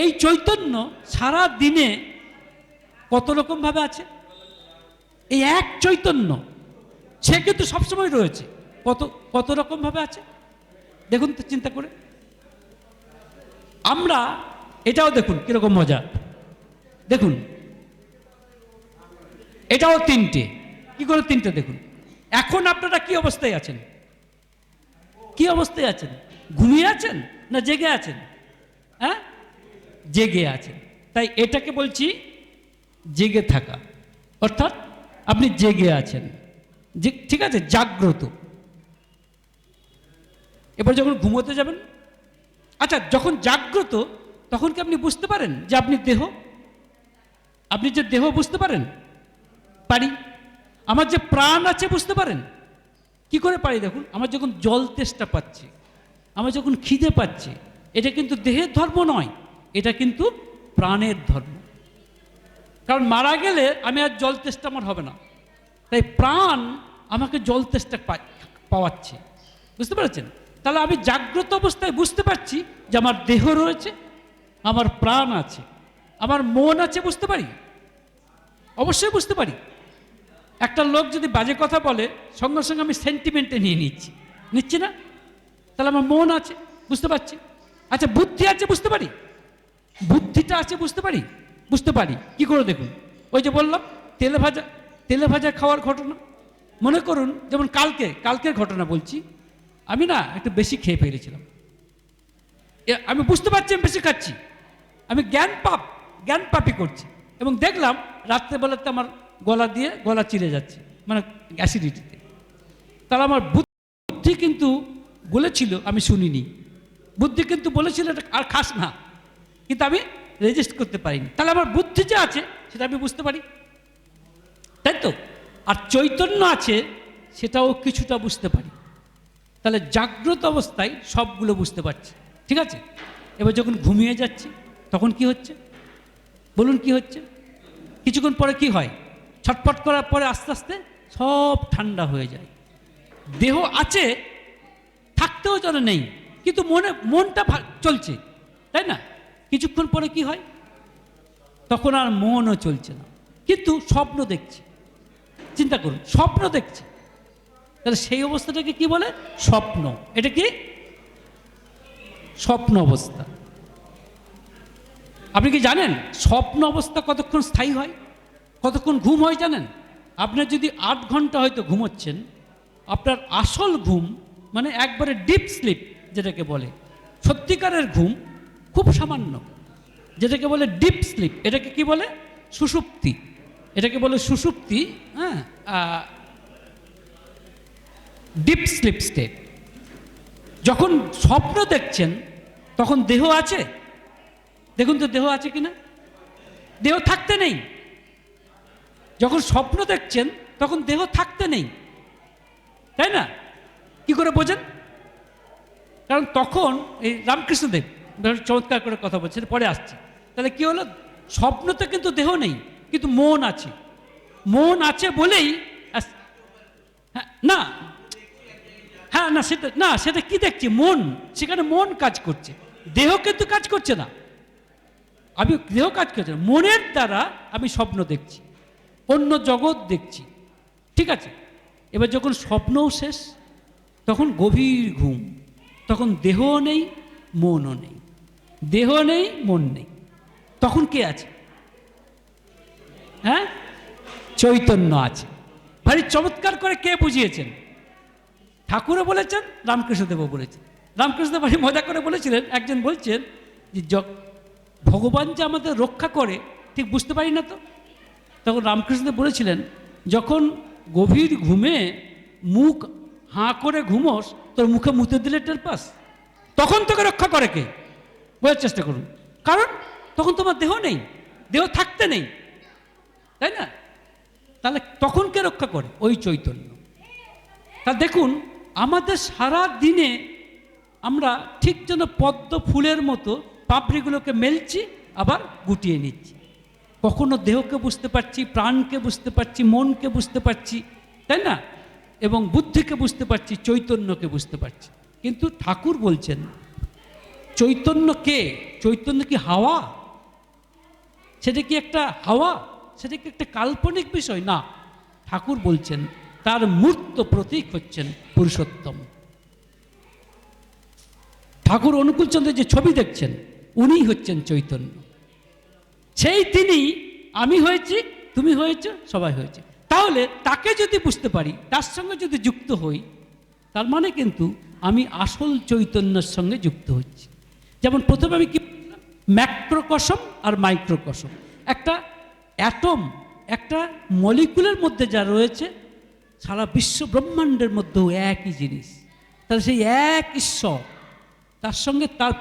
এই চৈতন্য সারা দিনে কত রকম ভাবে আছে। এই এক চৈতন্য সে কিন্তু সবসময় রয়েছে, কত কত রকম ভাবে আছে দেখুন তো চিন্তা করে। আমরা এটাও দেখুন কিরকম মজা, দেখুন এটাও তিনটে। কি করে তিনটে দেখুন। এখন আপনারা কি অবস্থায় আছেন? কি অবস্থায় আছেন? ঘুমিয়ে আছেন না জেগে আছেন? হ্যাঁ, জেগে আছেন। তাই এটাকে বলছি জেগে থাকা, অর্থাৎ আপনি জেগে আছেন। যে ঠিক আছে, জাগ্রত। এবার যখন ঘুমোতে যাবেন, আচ্ছা যখন জাগ্রত তখন কি আপনি বুঝতে পারেন যে আপনি দেহ? আপনি যে দেহ বুঝতে পারেন? পারি। আমার যে প্রাণ আছে বুঝতে পারেন? কি করে পারি দেখুন, আমার যখন জল তেষ্টা পাচ্ছে, আমার যখন খিদে পাচ্ছে, এটা কিন্তু দেহের ধর্ম নয়, এটা কিন্তু প্রাণের ধর্ম। কারণ মারা গেলে আমি আর জল তেষ্টা আমার হবে না, তাই প্রাণ আমাকে জল তেষ্টা পাওয়াচ্ছে। বুঝতে পেরেছেন? তাহলে আমি জাগ্রত অবস্থায় বুঝতে পারছি যে আমার দেহ রয়েছে, আমার প্রাণ আছে, আমার মন আছে, বুঝতে পারি, অবশ্যই বুঝতে পারি। একটা লোক যদি বাজে কথা বলে, সঙ্গে সঙ্গে আমি সেন্টিমেন্টে নিচ্ছি না? তাহলে আমার মন আছে, বুঝতে পারছি। আচ্ছা বুদ্ধি আছে, বুঝতে পারি, বুদ্ধিটা আছে, বুঝতে পারি। কি করে দেখুন, ওই যে বললাম তেলে ভাজা খাওয়ার ঘটনা। মনে করুন যেমন কালকের ঘটনা বলছি, আমি না একটু বেশি খেয়ে ফেলেছিলাম। আমি বুঝতে পারছি আমি বেশি খাচ্ছি, আমি জ্ঞান পাপি করছি, এবং দেখলাম রাত্রেবেলাতে আমার গলা চিরে যাচ্ছে, মানে অ্যাসিডিটিতে। তাহলে আমার বুদ্ধি কিন্তু বলেছিল, আমি শুনিনি। বুদ্ধি কিন্তু বলেছিল এটা আর খাস না, কিন্তু আমি রেজিস্ট করতে পারিনি। তাহলে আমার বুদ্ধি যে আছে সেটা আমি বুঝতে পারি, তাই তো? আর চৈতন্য আছে, সেটাও কিছুটা বুঝতে পারি। তাহলে জাগ্রত অবস্থায় সবগুলো বুঝতে পারছি, ঠিক আছে? এবার যখন ঘুমিয়ে যাচ্ছি তখন কি হচ্ছে বলুন? কি হচ্ছে? কিছুক্ষণ পরে কি হয়? ছটফট করার পরে আস্তে আস্তে সব ঠান্ডা হয়ে যায়। দেহ আছে, থাকতেও যেন নেই, কিন্তু মনটা চলছে, তাই না? কিছুক্ষণ পরে কি হয়? তখন আর মনও চলছে না, কিন্তু স্বপ্ন দেখছি। চিন্তা করুন, স্বপ্ন দেখছি, তাহলে সেই অবস্থাটাকে কি বলে? স্বপ্ন। এটা কি? স্বপ্ন অবস্থা। আপনি কি জানেন স্বপ্ন অবস্থা কতক্ষণ স্থায়ী হয়, কতক্ষণ ঘুম হয় জানেন? আপনার যদি 8 ঘন্টা হয়তো ঘুমোচ্ছেন, আপনার আসল ঘুম মানে একবারে ডিপ স্লিপ যেটাকে বলে, সত্যিকারের ঘুম খুব সামান্য, যেটাকে বলে ডিপ স্লিপ। এটাকে কি বলে? সুষুপ্তি। এটাকে বলে সুষুপ্তি, হ্যাঁ, ডিপ স্লিপ স্টেট। যখন স্বপ্ন দেখছেন তখন দেহ আছে? দেখুন তো দেহ আছে কিনা? দেহ থাকতে নেই। যখন স্বপ্ন দেখছেন তখন দেহ থাকতে নেই, তাই না? কি করে বোঝেন? কারণ তখন এই রামকৃষ্ণদেব চমৎকার করে কথা বলছেন, পরে আসছে। তাহলে কি হলো? স্বপ্নতে কিন্তু দেহ নেই, কিন্তু মন আছে। মন আছে বলেই না, হ্যাঁ, না সেটা কি দেখছি? মন, সেখানে মন কাজ করছে, দেহ কিন্তু কাজ করছে না। আমি দেহ কাজ করছে না, মনের দ্বারা আমি স্বপ্ন দেখছি, অন্য জগৎ দেখছি, ঠিক আছে? এবার যখন স্বপ্নও শেষ, তখন গভীর ঘুম, তখন দেহও নেই, মনও নেই, দেহ নেই, মন নেই, তখন কে আছে? হ্যাঁ, চৈতন্য আছে। ভারী চমৎকার করে কে বুঝিয়েছেন? ঠাকুরও বলেছেন, রামকৃষ্ণদেবও বলেছেন। রামকৃষ্ণদেব ভারী মজা করে বলেছিলেন, একজন বলছেন যে ভগবান যে আমাদের রক্ষা করে ঠিক বুঝতে পারি না তো। তখন রামকৃষ্ণদেব বলেছিলেন, যখন গভীর ঘুমে মুখ হাঁ করে ঘুমোস, তোর মুখে মুতে দিলে টের পাস, তখন তোকে রক্ষা করে কে? বোঝার চেষ্টা করুন। কারণ তখন তোমার দেহ নেই, দেহ থাকতে নেই, তাই না? তাহলে তখন কে রক্ষা করে? ওই চৈতন্য। তা দেখুন, আমাদের সারা দিনে আমরা ঠিক যেন পদ্ম ফুলের মতো পাপড়িগুলোকে মেলছি, আবার গুটিয়ে নিচ্ছি। কখনো দেহকে বুঝতে পারছি, প্রাণকে বুঝতে পারছি, মনকে বুঝতে পারছি, তাই না? এবং বুদ্ধিকে বুঝতে পারছি, চৈতন্যকে বুঝতে পারছি। কিন্তু ঠাকুর বলছেন, চৈতন্য কে? চৈতন্য কি হাওয়া? সেটা কি একটা হাওয়া? সেটা কি একটা কাল্পনিক বিষয়? না, ঠাকুর বলছেন তার মূর্ত প্রতীক হচ্ছেন পুরুষোত্তম। ঠাকুর অনুকূলচন্দ্রের যে ছবি দেখছেন, উনিই হচ্ছেন চৈতন্য। সেই তিনি, আমি হয়েছি, তুমি হয়েছে, সবাই হয়েছে। তাহলে তাকে যদি বুঝতে পারি, তার সঙ্গে যদি যুক্ত হই, তার মানে কিন্তু আমি আসল চৈতন্যের সঙ্গে যুক্ত হচ্ছি। যেমন প্রথমে আমি কি বললাম? ম্যাক্রোকসম আর মাইক্রোকসম। একটা অ্যাটম, একটা মলিকুলের মধ্যে যা রয়েছে, সারা বিশ্ব ব্রহ্মাণ্ডের মধ্যেও একই জিনিস, তাহলে সেই এক ঈশ্বর, তার সঙ্গে তার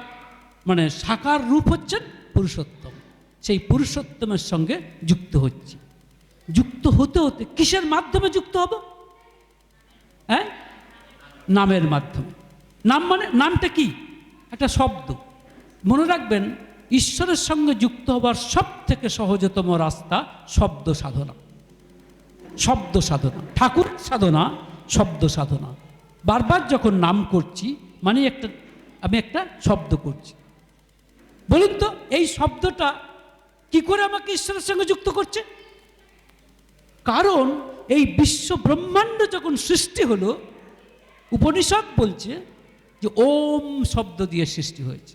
মানে সাকার রূপ হচ্ছেন পুরুষোত্তম, সেই পুরুষোত্তমের সঙ্গে যুক্ত হচ্ছে। যুক্ত হতে হতে কিসের মাধ্যমে যুক্ত হব? হ্যাঁ, নামের মাধ্যমে। নাম মানে, নামটা কি? একটা শব্দ। মনে রাখবেন, ঈশ্বরের সঙ্গে যুক্ত হবার সব থেকে সহজতম রাস্তা শব্দ সাধনা। শব্দ সাধনা, ঠাকুর সাধনা, শব্দ সাধনা। বারবার যখন নাম করছি মানে আমি একটা শব্দ করছি। বলুন তো, এই শব্দটা কি করে আমাকে ঈশ্বরের সঙ্গে যুক্ত করছে? কারণ এই বিশ্ব ব্রহ্মাণ্ড যখন সৃষ্টি হলো, উপনিষদ বলছে যে ওম শব্দ দিয়ে সৃষ্টি হয়েছে।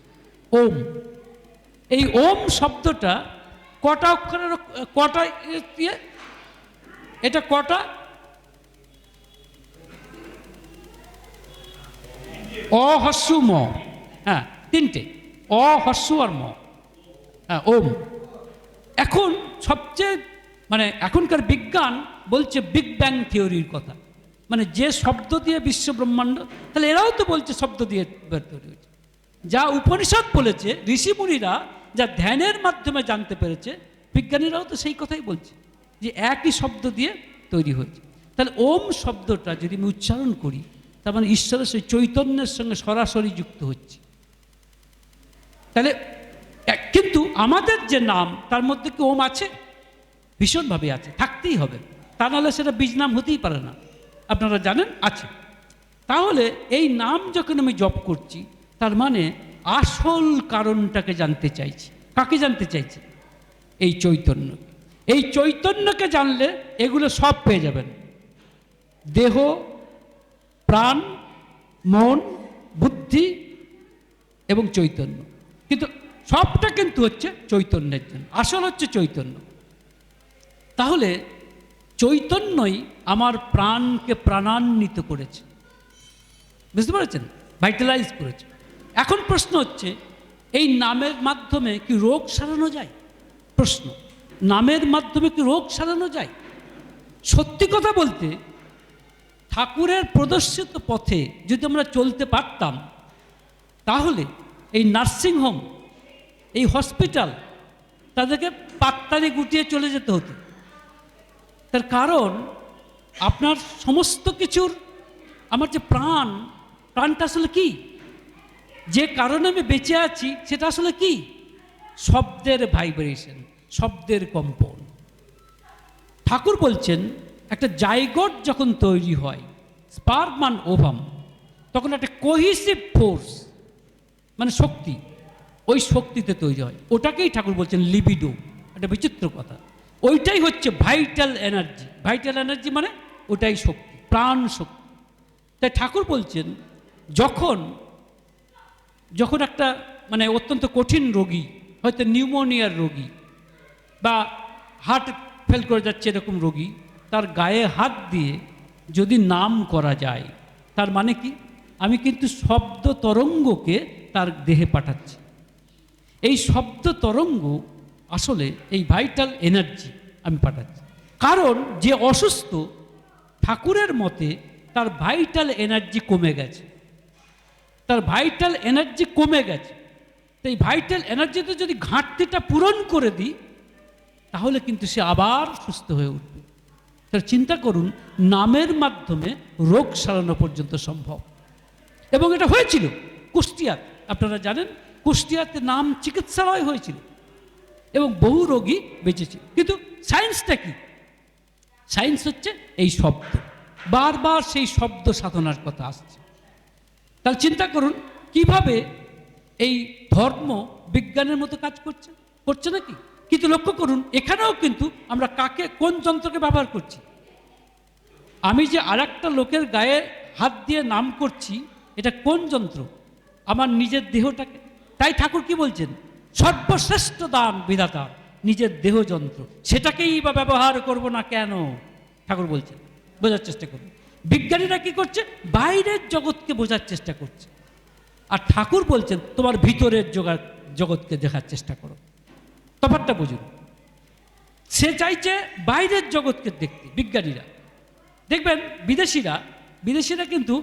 ওম, এই ওম শব্দটা কটা অক্ষরের, কটা দিয়ে? এটা কটা? অ হস্যু ম, হ্যাঁ তিনটে, অ হস্যু আর ম, হ্যাঁ ওম। এখন সবচেয়ে মানে এখনকার বিজ্ঞান বলছে বিগ ব্যাং থিওরির কথা, মানে যে শব্দ দিয়ে বিশ্ব ব্রহ্মাণ্ড, তাহলে এরাও তো বলছে শব্দ দিয়ে তৈরি হয়েছে। যা উপনিষদ বলেছে, ঋষিমুনিরা যা ধ্যানের মাধ্যমে জানতে পেরেছে, বিজ্ঞানীরাও তো সেই কথাই বলছে যে একই শব্দ দিয়ে তৈরি হয়েছে। তাহলে ওম শব্দটা যদি আমি উচ্চারণ করি, তার মানে ঈশ্বরের সেই চৈতন্যের সঙ্গে সরাসরি যুক্ত হচ্ছে। তাহলে কিন্তু আমাদের যে নাম, তার মধ্যে কি ওম আছে? ভীষণভাবে আছে, থাকতেই হবে, তা নাহলে সেটা বীজ নাম হতেই পারে না। আপনারা জানেন আছে। তাহলে এই নাম যখন আমি জপ করছি, তার মানে আসল কারণটাকে জানতে চাইছি। কাকে জানতে চাইছি? এই চৈতন্য। এই চৈতন্যকে জানলে এগুলো সব পেয়ে যাবেন, দেহ, প্রাণ, মন, বুদ্ধি এবং চৈতন্য। কিন্তু সবটা কিন্তু হচ্ছে চৈতন্যের জন্য, আসল হচ্ছে চৈতন্য। তাহলে চৈতন্যই আমার প্রাণকে প্রাণান্বিত করেছে, বুঝতে পেরেছেন? ভাইটালাইজ করেছে। এখন প্রশ্ন হচ্ছে, এই নামের মাধ্যমে কি রোগ সারানো যায়? প্রশ্ন, নামের মাধ্যমে কি রোগ সারানো যায়? সত্যি কথা বলতে, ঠাকুরের প্রদর্শিত পথে যদি আমরা চলতে পারতাম, তাহলে এই নার্সিংহোম, এই হসপিটাল, তাদেরকে পাত্তারি গুটিয়ে চলে যেতে হতো। তার কারণ আপনার সমস্ত কিছুর, আমার যে প্রাণটা আসলে কি? যে কারণে আমি বেঁচে আছি সেটা আসলে কি? শব্দের ভাইব্রেশন, শব্দের কম্পন। ঠাকুর বলছেন, একটা জাইগোট যখন তৈরি হয়, স্পার্ম অ্যান্ড ওভাম, তখন একটা কোহিসিভ ফোর্স, মানে শক্তি, ওই শক্তিতে তৈরি হয়। ওটাকেই ঠাকুর বলছেন লিবিডো। একটা বিচিত্র কথা, ওইটাই হচ্ছে ভাইটাল এনার্জি। ভাইটাল এনার্জি মানে ওটাই শক্তি, প্রাণ শক্তি। তাই ঠাকুর বলছেন, যখন একটা মানে অত্যন্ত কঠিন রোগী, হয়তো নিউমোনিয়ার রোগী বা হার্ট ফেল করে যাচ্ছে এরকম রোগী, তার গায়ে হাত দিয়ে যদি নাম করা যায়, তার মানে কি? আমি কিন্তু শব্দ তরঙ্গকে তার দেহে পাঠাচ্ছি। এই শব্দ তরঙ্গ আসলে এই ভাইটাল এনার্জি আমি পাঠাচ্ছি। কারণ যে অসুস্থ, ঠাকুরের মতে তার ভাইটাল এনার্জি কমে গেছে, তার ভাইটাল এনার্জি কমে গেছে। তো এই ভাইটাল এনার্জিতে যদি ঘাটতিটা পূরণ করে দিই, তাহলে কিন্তু সে আবার সুস্থ হয়ে উঠবে। তার চিন্তা করুন, নামের মাধ্যমে রোগ সারানো পর্যন্ত সম্ভব। এবং এটা হয়েছিল কুষ্টিয়াতে। আপনারা জানেন, কুষ্টিয়াতে নাম চিকিৎসালয় হয়েছিল এবং বহু রোগী বেঁচেছিল। কিন্তু সায়েন্সটা কি? সায়েন্স হচ্ছে এই শব্দ। বারবার সেই শব্দ সাধনার কথা আসছে। তাহলে চিন্তা করুন কিভাবে এই ধর্ম বিজ্ঞানের মতো কাজ করছে নাকি? কিন্তু লক্ষ্য করুন, এখানেও কিন্তু আমরা কোন যন্ত্রকে ব্যবহার করছি? আমি যে আরেকটা লোকের গায়ে হাত দিয়ে নাম করছি, এটা কোন যন্ত্র? আমার নিজের দেহটাকে। তাই ঠাকুর কি বলছেন? সর্বশ্রেষ্ঠ দান বিধাতা নিজের দেহ যন্ত্র, সেটাকেই বা ব্যবহার করব না কেন? ঠাকুর বলছেন, বোঝার চেষ্টা করুন। বিজ্ঞানীরা কি করছে? বাইরের জগৎকে বোঝার চেষ্টা করছে, আর ঠাকুর বলছেন তোমার ভিতরের জগৎকে দেখার চেষ্টা করো। তফাৎটা বুঝুন। সে চাইছে বাইরের জগৎকে দেখতে, বিজ্ঞানীরা, দেখবেন বিদেশিরা কিন্তু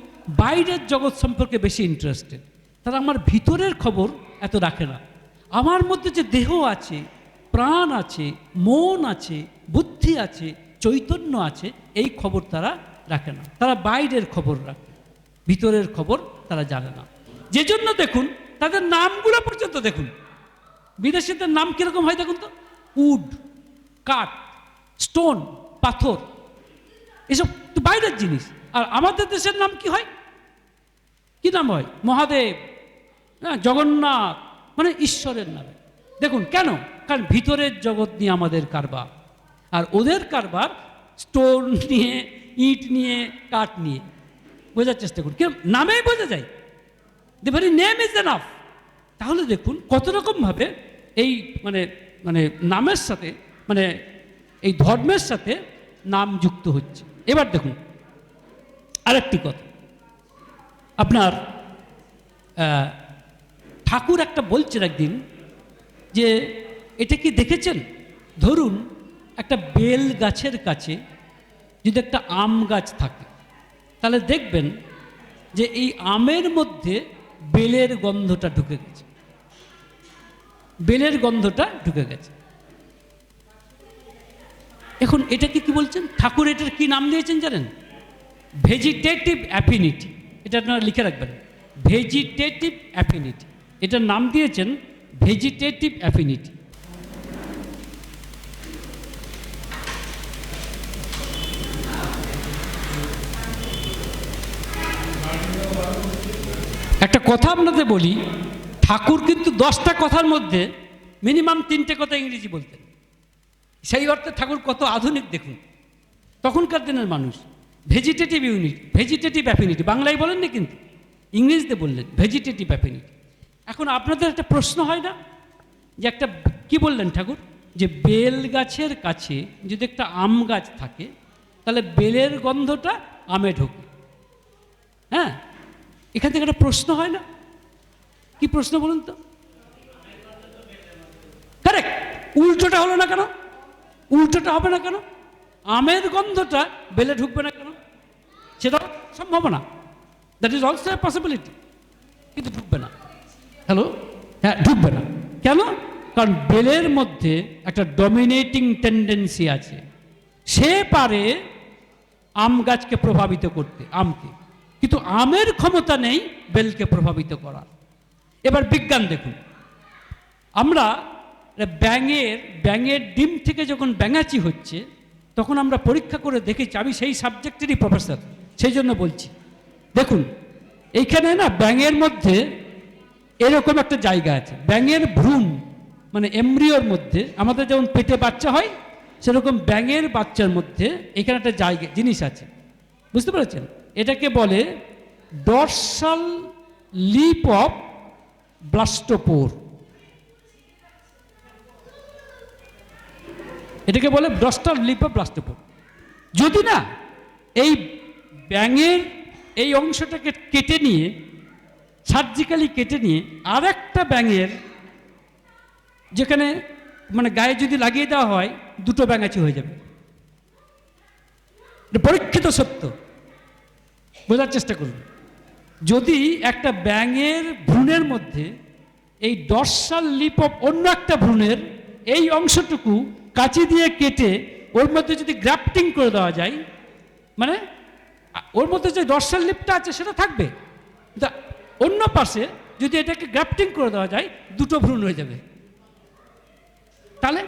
বাইরের জগৎ সম্পর্কে বেশি ইন্টারেস্টেড, তারা আমার ভিতরের খবর এত রাখে না। আমার মধ্যে যে দেহ আছে, প্রাণ আছে, মন আছে, বুদ্ধি আছে, চৈতন্য আছে, এই খবর তারা রাখে না। তারা বাইরের খবর রাখে, ভিতরের খবর তারা জানে না। যে জন্য দেখুন তাদের নামগুলো পর্যন্ত দেখুন, বিদেশিদের নাম কীরকম হয় দেখুন তো, উড, কাঠ, স্টোন, পাথর, এসব তো বাইরের জিনিস। আর আমাদের দেশের নাম কি হয়, কি নাম হয়, মহাদেব, হ্যাঁ, জগন্নাথ, মানে ঈশ্বরের নামে। দেখুন কেন, কারণ ভিতরের জগৎ নিয়ে আমাদের কারবার, আর ওদের কারবার স্টোন নিয়ে, ইট নিয়ে, কাঠ নিয়ে। বোঝার চেষ্টা করুন, কেন নামেই বোঝা যায়, the very name is enough. তাহলে দেখুন কত রকমভাবে এই মানে মানে নামের সাথে, মানে এই ধর্মের সাথে নাম যুক্ত হচ্ছে। এবার দেখুন আরেকটি কথা, আপনার ঠাকুর একটা বলছেন একদিন যে এটা কি দেখেছেন, ধরুন একটা বেল গাছের কাছে যদি একটা আম গাছ থাকে, তাহলে দেখবেন যে এই আমের মধ্যে বেলের গন্ধটা ঢুকে গেছে, বেলের গন্ধটা ঢুকে গেছে। এখন এটাকে কি বলছেন ঠাকুর, এটার কি নাম দিয়েছেন জানেন, ভেজিটেটিভ অ্যাফিনিটি। এটা আপনারা লিখে রাখবেন, ভেজিটেটিভ অ্যাফিনিটি, এটার নাম দিয়েছেন ভেজিটেটিভ অ্যাফিনিটি। একটা কথা আপনাদের বলি, ঠাকুর কিন্তু 10টা কথার মধ্যে মিনিমাম 3টে কথা ইংরেজি বলতেন। সেই অর্থে ঠাকুর কত আধুনিক দেখুন, তখনকার দিনের মানুষ। ভেজিটেটিভ ইউনিট, ভেজিটেটিভ অ্যাফিনিটি, বাংলায় বলেননি কিন্তু ইংরেজিতে বললেন ভেজিটেটিভ অ্যাফিনিটি। এখন আপনাদের একটা প্রশ্ন হয় না, যে একটা কি বললেন ঠাকুর, যে বেল গাছের কাছে যদি একটা আম গাছ থাকে, তাহলে বেলের গন্ধটা আমে ঢোকে। হ্যাঁ, এখান থেকে একটা প্রশ্ন হয় না, কি প্রশ্ন বলুন তো? কারেক্ট, উল্টোটা হলো না কেন? উল্টোটা হবে না কেন? আমের গন্ধটা বেলে ঢুকবে না কেন? সেটাও সম্ভাবনা, that is also a possibility, কিন্তু ঢুকবে না। হ্যালো, হ্যাঁ ঢুকবে না কেন? কারণ বেলের মধ্যে একটা ডমিনেটিং টেন্ডেন্সি আছে, সে পারে আম গাছকে প্রভাবিত করতে, আমকে, কিন্তু আমের ক্ষমতা নেই বেলকে প্রভাবিত করার। এবার বিজ্ঞান দেখুন, আমরা ব্যাঙের ডিম থেকে যখন ব্যাঙাচি হচ্ছে, তখন আমরা পরীক্ষা করে দেখেছি, আমি সেই সাবজেক্টেরই প্রফেসর, সেই জন্য বলছি। দেখুন এইখানে না ব্যাঙের মধ্যে এরকম একটা জায়গা আছে, ব্যাঙের ভ্রূণ মানে এমব্রিওর মধ্যে, আমাদের যেমন পেটে বাচ্চা হয় সেরকম ব্যাঙের বাচ্চার মধ্যে এখানে একটা জায়গা জিনিস আছে, বুঝতে পেরেছেন? এটাকে বলে ডরসাল লিপ অফ ব্লাস্টোপোর, এটাকে বলে ডরসাল লিপ অফ ব্লাস্টোপোর। যদি না এই ব্যাঙের এই অংশটাকে কেটে নিয়ে, সার্জিক্যালি কেটে নিয়ে আরেকটা ব্যাঙের যেখানে মানে গায়ে যদি লাগিয়ে দেওয়া হয়, দুটো ব্যাঙাচি হয়ে যাবে। পরীক্ষিত সত্য, বোঝার চেষ্টা করুন। যদি একটা ব্যাঙের ভ্রূণের মধ্যে এই ডরসাল লিপ অফ অন্য একটা ভ্রূণের এই অংশটুকু কাঁচি দিয়ে কেটে ওর মধ্যে যদি গ্রাফটিং করে দেওয়া যায়, মানে ওর মধ্যে যে ডরসাল লিপটা আছে সেটা থাকবে, অন্য পাশে যদি এটাকে গ্রাফটিং করে দেওয়া যায়, দুটো ভ্রূণ হয়ে যাবে। তাহলে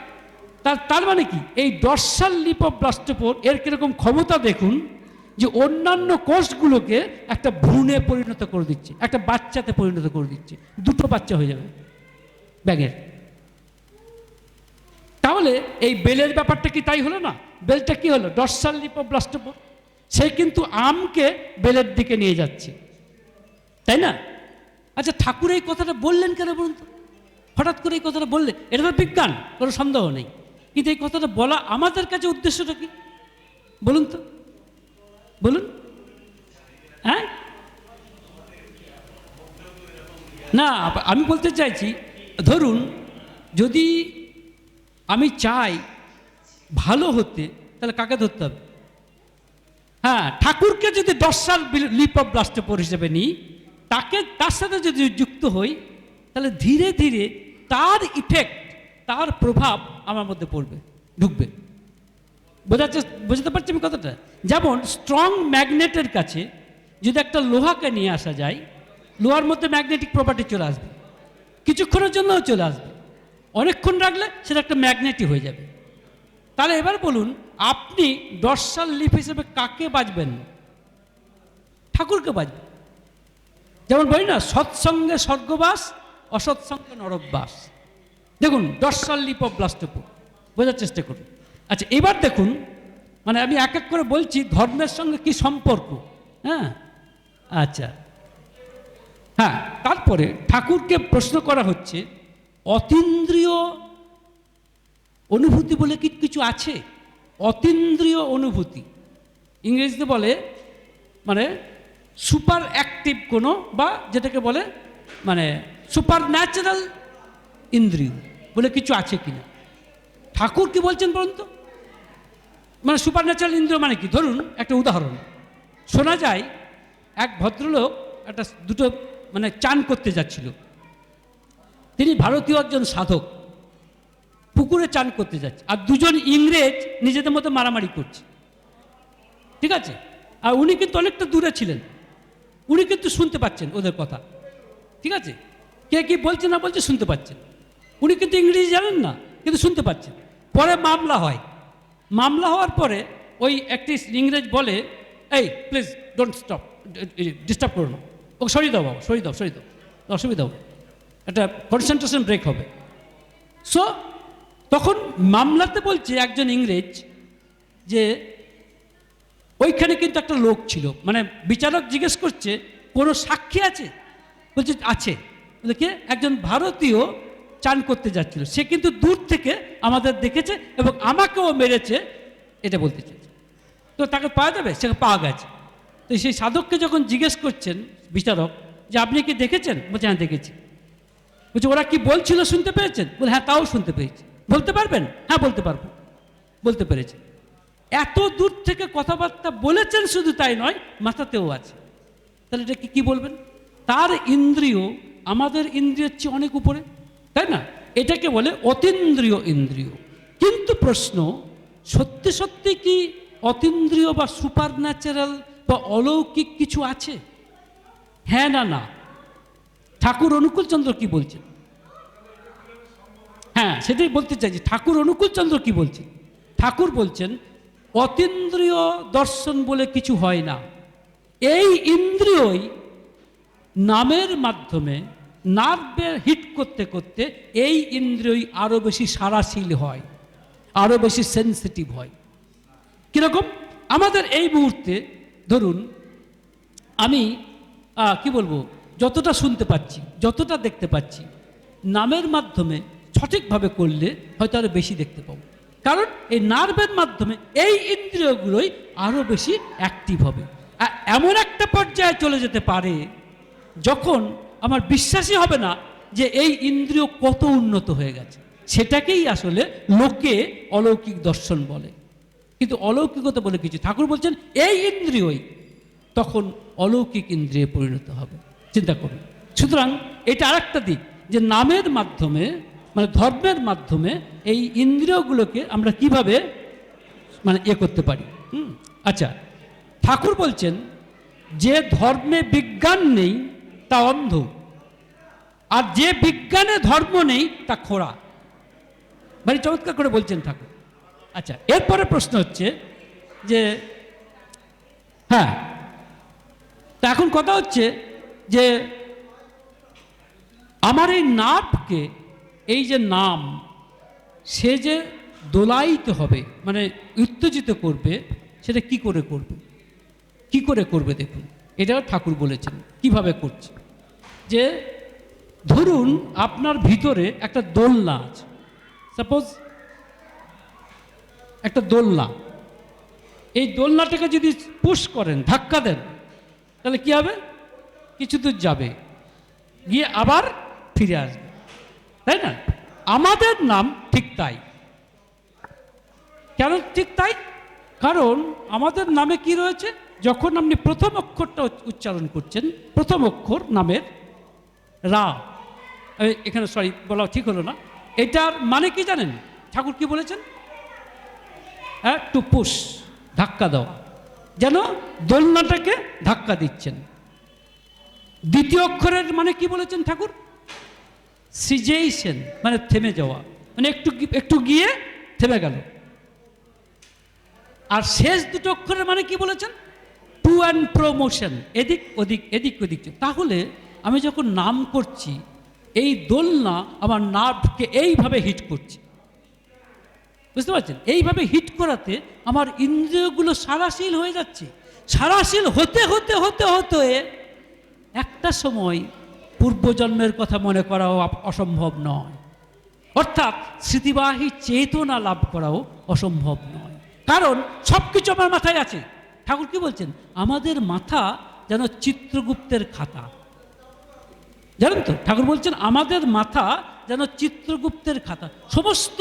তার মানে কি, এই ডরসাল লিপ অফ ব্লাস্টোপোর এর কিরকম ক্ষমতা দেখুন, যে অন্যান্য কোষগুলোকে একটা ভ্রূণে পরিণত করে দিচ্ছে, একটা বাচ্চাতে পরিণত করে দিচ্ছে, দুটো বাচ্চা হয়ে যাবে ব্যাঙের। তাহলে এই বেলের ব্যাপারটা কি তাই হলো না? বেলটা কি হলো? ডরসাল লিপ অফ ব্লাস্টোপোর, সে কিন্তু আমকে বেলের দিকে নিয়ে যাচ্ছে, তাই না? আচ্ছা ঠাকুর এই কথাটা বললেন কেন বলুন তো? হঠাৎ করে এই কথাটা বললে, এটা তো বিজ্ঞান, কোনো সন্দেহ নেই, কিন্তু এই কথাটা বলা আমাদের কাছে উদ্দেশ্যটা কি বলুন তো, বলুন। হ্যাঁ, না আমি বলতে চাইছি, ধরুন যদি আমি চাই ভালো হতে, তাহলে কাকে ধরতে হবে? হ্যাঁ, ঠাকুরকে যদি ডর্সাল লিপ অফ ব্লাস্টোপোর হিসেবে নিই, তার সাথে যদি যুক্ত হই, তাহলে ধীরে ধীরে তার ইফেক্ট, তার প্রভাব আমার মধ্যে পড়বে, ঢুকবে। বুঝতে পারছি আমি কথাটা? যেমন স্ট্রং ম্যাগনেটের কাছে যদি একটা লোহাকে নিয়ে আসা যায়, লোহার মধ্যে ম্যাগনেটিক প্রপার্টি চলে আসবে, কিছুক্ষণের জন্যও চলে আসবে, অনেকক্ষণ রাখলে সেটা একটা ম্যাগনেটই হয়ে যাবে। তাহলে এবার বলুন, আপনি ডর্সাল লিফ হিসেবে কাকে বাজবেন? ঠাকুরকে বাজবেন। যেমন বলি না, সৎসঙ্গে স্বর্গবাস, অসৎসঙ্গে নরকবাস। দেখুন, ডর্সাল লিপ অফ ব্লাস্টোপোর, বোঝার চেষ্টা করুন। আচ্ছা, এবার দেখুন, মানে আমি এক এক করে বলছি ধর্মের সঙ্গে কি সম্পর্ক। হ্যাঁ, আচ্ছা, হ্যাঁ, তারপরে ঠাকুরকে প্রশ্ন করা হচ্ছে, অতীন্দ্রিয় অনুভূতি বলে কি কিছু আছে? অতীন্দ্রিয় অনুভূতি ইংরেজিতে বলে মানে সুপার অ্যাক্টিভ কোনো, বা যেটাকে বলে মানে সুপার ন্যাচারাল ইন্দ্রিয় বলে কিছু আছে কিনা। ঠাকুর কি বলছেন বলুন তো? মানে সুপার ন্যাচারাল ইন্দ্রিয় মানে কি? ধরুন একটা উদাহরণ, শোনা যায় এক ভদ্রলোক একটা দুটো মানে চান করতে যাচ্ছিল। তিনি ভারতীয় একজন সাধক, পুকুরে চান করতে যাচ্ছে, আর দুজন ইংরেজ নিজেদের মতো মারামারি করছে, ঠিক আছে? আর উনি কিন্তু অনেকটা দূরে ছিলেন, উনি কিন্তু শুনতে পাচ্ছেন ওদের কথা, ঠিক আছে? কে কি বলছে না বলছে শুনতে পাচ্ছেন। উনি কিন্তু ইংরেজি জানেন না, কিন্তু শুনতে পাচ্ছেন। পরে মামলা হয়, মামলা হওয়ার পরে ওই একটি ইংরেজ বলে, এই প্লিজ ডোন্ট স্টপ, ডিস্টার্ব করো না, ওকে সরিয়ে দাও বাবা, সরিয়ে দাও, সরিয়ে দাও, অসুবিধা হবে, একটা কনসেন্ট্রেশন ব্রেক হবে। সো তখন মামলাতে বলছে একজন ইংরেজ যে ওইখানে কিন্তু একটা লোক ছিল, মানে বিচারক জিজ্ঞেস করছে কোনো সাক্ষী আছে? বলছে আছে। বলে কে? একজন ভারতীয় চান করতে যাচ্ছিল, সে কিন্তু দূর থেকে আমাদের দেখেছে এবং আমাকেও মেরেছে, এটা বলতে চেয়েছে। তো তাকে পাওয়া যাবে? সে পাওয়া গেছে। তো সেই সাধককে যখন জিজ্ঞেস করছেন বিচারক যে আপনি কি দেখেছেন? বলছে হ্যাঁ দেখেছি। বলছে ওরা কি বলছিল শুনতে পেয়েছেন? বলে হ্যাঁ তাও শুনতে পেয়েছি। বলতে পারবেন? হ্যাঁ বলতে পারবো, বলতে পেরেছে। এত দূর থেকে কথাবার্তা বলেছেন, শুধু তাই নয় মাথাতেও আছে। তাহলে এটা কি বলবেন? তার ইন্দ্রিয় আমাদের ইন্দ্রিয়ের চেয়ে অনেক উপরে, তাই না? এটাকে বলে অতীন্দ্রিয় ইন্দ্রিয়। কিন্তু প্রশ্ন, সত্যি সত্যি কি অতীন্দ্রিয় বা সুপার ন্যাচারাল বা অলৌকিক কিছু আছে? হ্যাঁ না না? ঠাকুর অনুকূলচন্দ্র কি বলছেন? হ্যাঁ, সেটাই বলতে চাইছি। ঠাকুর অনুকূলচন্দ্র কি বলছেন? ঠাকুর বলছেন অতীন্দ্রিয় দর্শন বলে কিছু হয় না। এই ইন্দ্রিয়ই নামের মাধ্যমে নার্ভে হিট করতে করতে এই ইন্দ্রিয়ই আরও বেশি সারাশীল হয়, আরও বেশি সেন্সিটিভ হয়। কীরকম? আমাদের এই মুহূর্তে ধরুন আমি কি বলবো, যতটা শুনতে পাচ্ছি, যতটা দেখতে পাচ্ছি, নামের মাধ্যমে সঠিকভাবে করলে হয়তো আরও বেশি দেখতে পাবো, কারণ এই নার্ভের মাধ্যমে এই ইন্দ্রিয়গুলোই আরও বেশি অ্যাক্টিভ হবে। আর এমন একটা পর্যায়ে চলে যেতে পারে যখন আমার বিশ্বাসই হবে না যে এই ইন্দ্রিয় কত উন্নত হয়ে গেছে। সেটাকেই আসলে লোকে অলৌকিক দর্শন বলে। কিন্তু অলৌকিকতা বলে কিছু, ঠাকুর বলছেন এই ইন্দ্রিয়ই তখন অলৌকিক ইন্দ্রিয়ে পরিণত হবে। চিন্তা করুন। সুতরাং এটা আরেকটা দিক, যে নামের মাধ্যমে মানে ধর্মের মাধ্যমে এই ইন্দ্রিয়গুলোকে আমরা কিভাবে মানে করতে পারি। আচ্ছা, ঠাকুর বলছেন যে ধর্মে বিজ্ঞান নেই তা অন্ধ, আর যে বিজ্ঞানে ধর্ম নেই তা খোড়া। ভারী চমৎকার করে বলছেন ঠাকুর। আচ্ছা, এরপরে প্রশ্ন হচ্ছে যে হ্যাঁ, তা এখন কথা হচ্ছে যে আমার এই নাভকে, এই যে নাম, সে যে দোলাইতে হবে মানে উত্তেজিত করবে, সেটা কি করে করবে? কি করে করবে দেখুন, এটাও ঠাকুর বলেছেন কিভাবে করছে। যে ধরুন আপনার ভিতরে একটা দোলনা আছে, সাপোজ একটা দোলনা, এই দোলনাটাকে যদি পুশ করেন, ধাক্কা দেন, তাহলে কি হবে? কিছু দূর যাবে, গিয়ে আবার ফিরে আসবে, তাই না? আমাদের নাম ঠিক তাই। কেন ঠিক তাই? কারণ আমাদের নামে কি রয়েছে, যখন আপনি প্রথম অক্ষরটা উচ্চারণ করছেন, প্রথম অক্ষর নামের রা, এখানে সরি বলা ঠিক হলো না, এটার মানে কি জানেন ঠাকুর কি বলেছেন? টু পুশ, ধাক্কা দেওয়া, যেন দোলনাটাকে ধাক্কা দিচ্ছেন। দ্বিতীয় অক্ষরের মানে কি বলেছেন ঠাকুর? সিজেইশন, মানে থেমে যাওয়া, মানে একটু গিয়ে থেমে গেল। আর শেষ দুটো অক্ষরের মানে কি বলেছেন? টু অ্যান্ড প্রমোশন, এদিক ওদিক এদিক ওদিক। তাহলে আমি যখন নাম করছি, এই দোলনা আমার নার্ভকে এইভাবে হিট করছে, বুঝতে পারছেন? এইভাবে হিট করাতে আমার ইন্দ্রিয়গুলো সারাশীল হয়ে যাচ্ছে। সারাশীল হতে হতে হতে হতে একটা সময় পূর্বজন্মের কথা মনে করাও অসম্ভব নয়, অর্থাৎ স্মৃতিবাহী চেতনা লাভ করাও অসম্ভব নয়। কারণ সব কিছু আমার মাথায় আছে। ঠাকুর কি বলছেন? আমাদের মাথা যেন চিত্রগুপ্তের খাতা, জানেন তো? ঠাকুর বলছেন আমাদের মাথা যেন চিত্রগুপ্তের খাতা, সমস্ত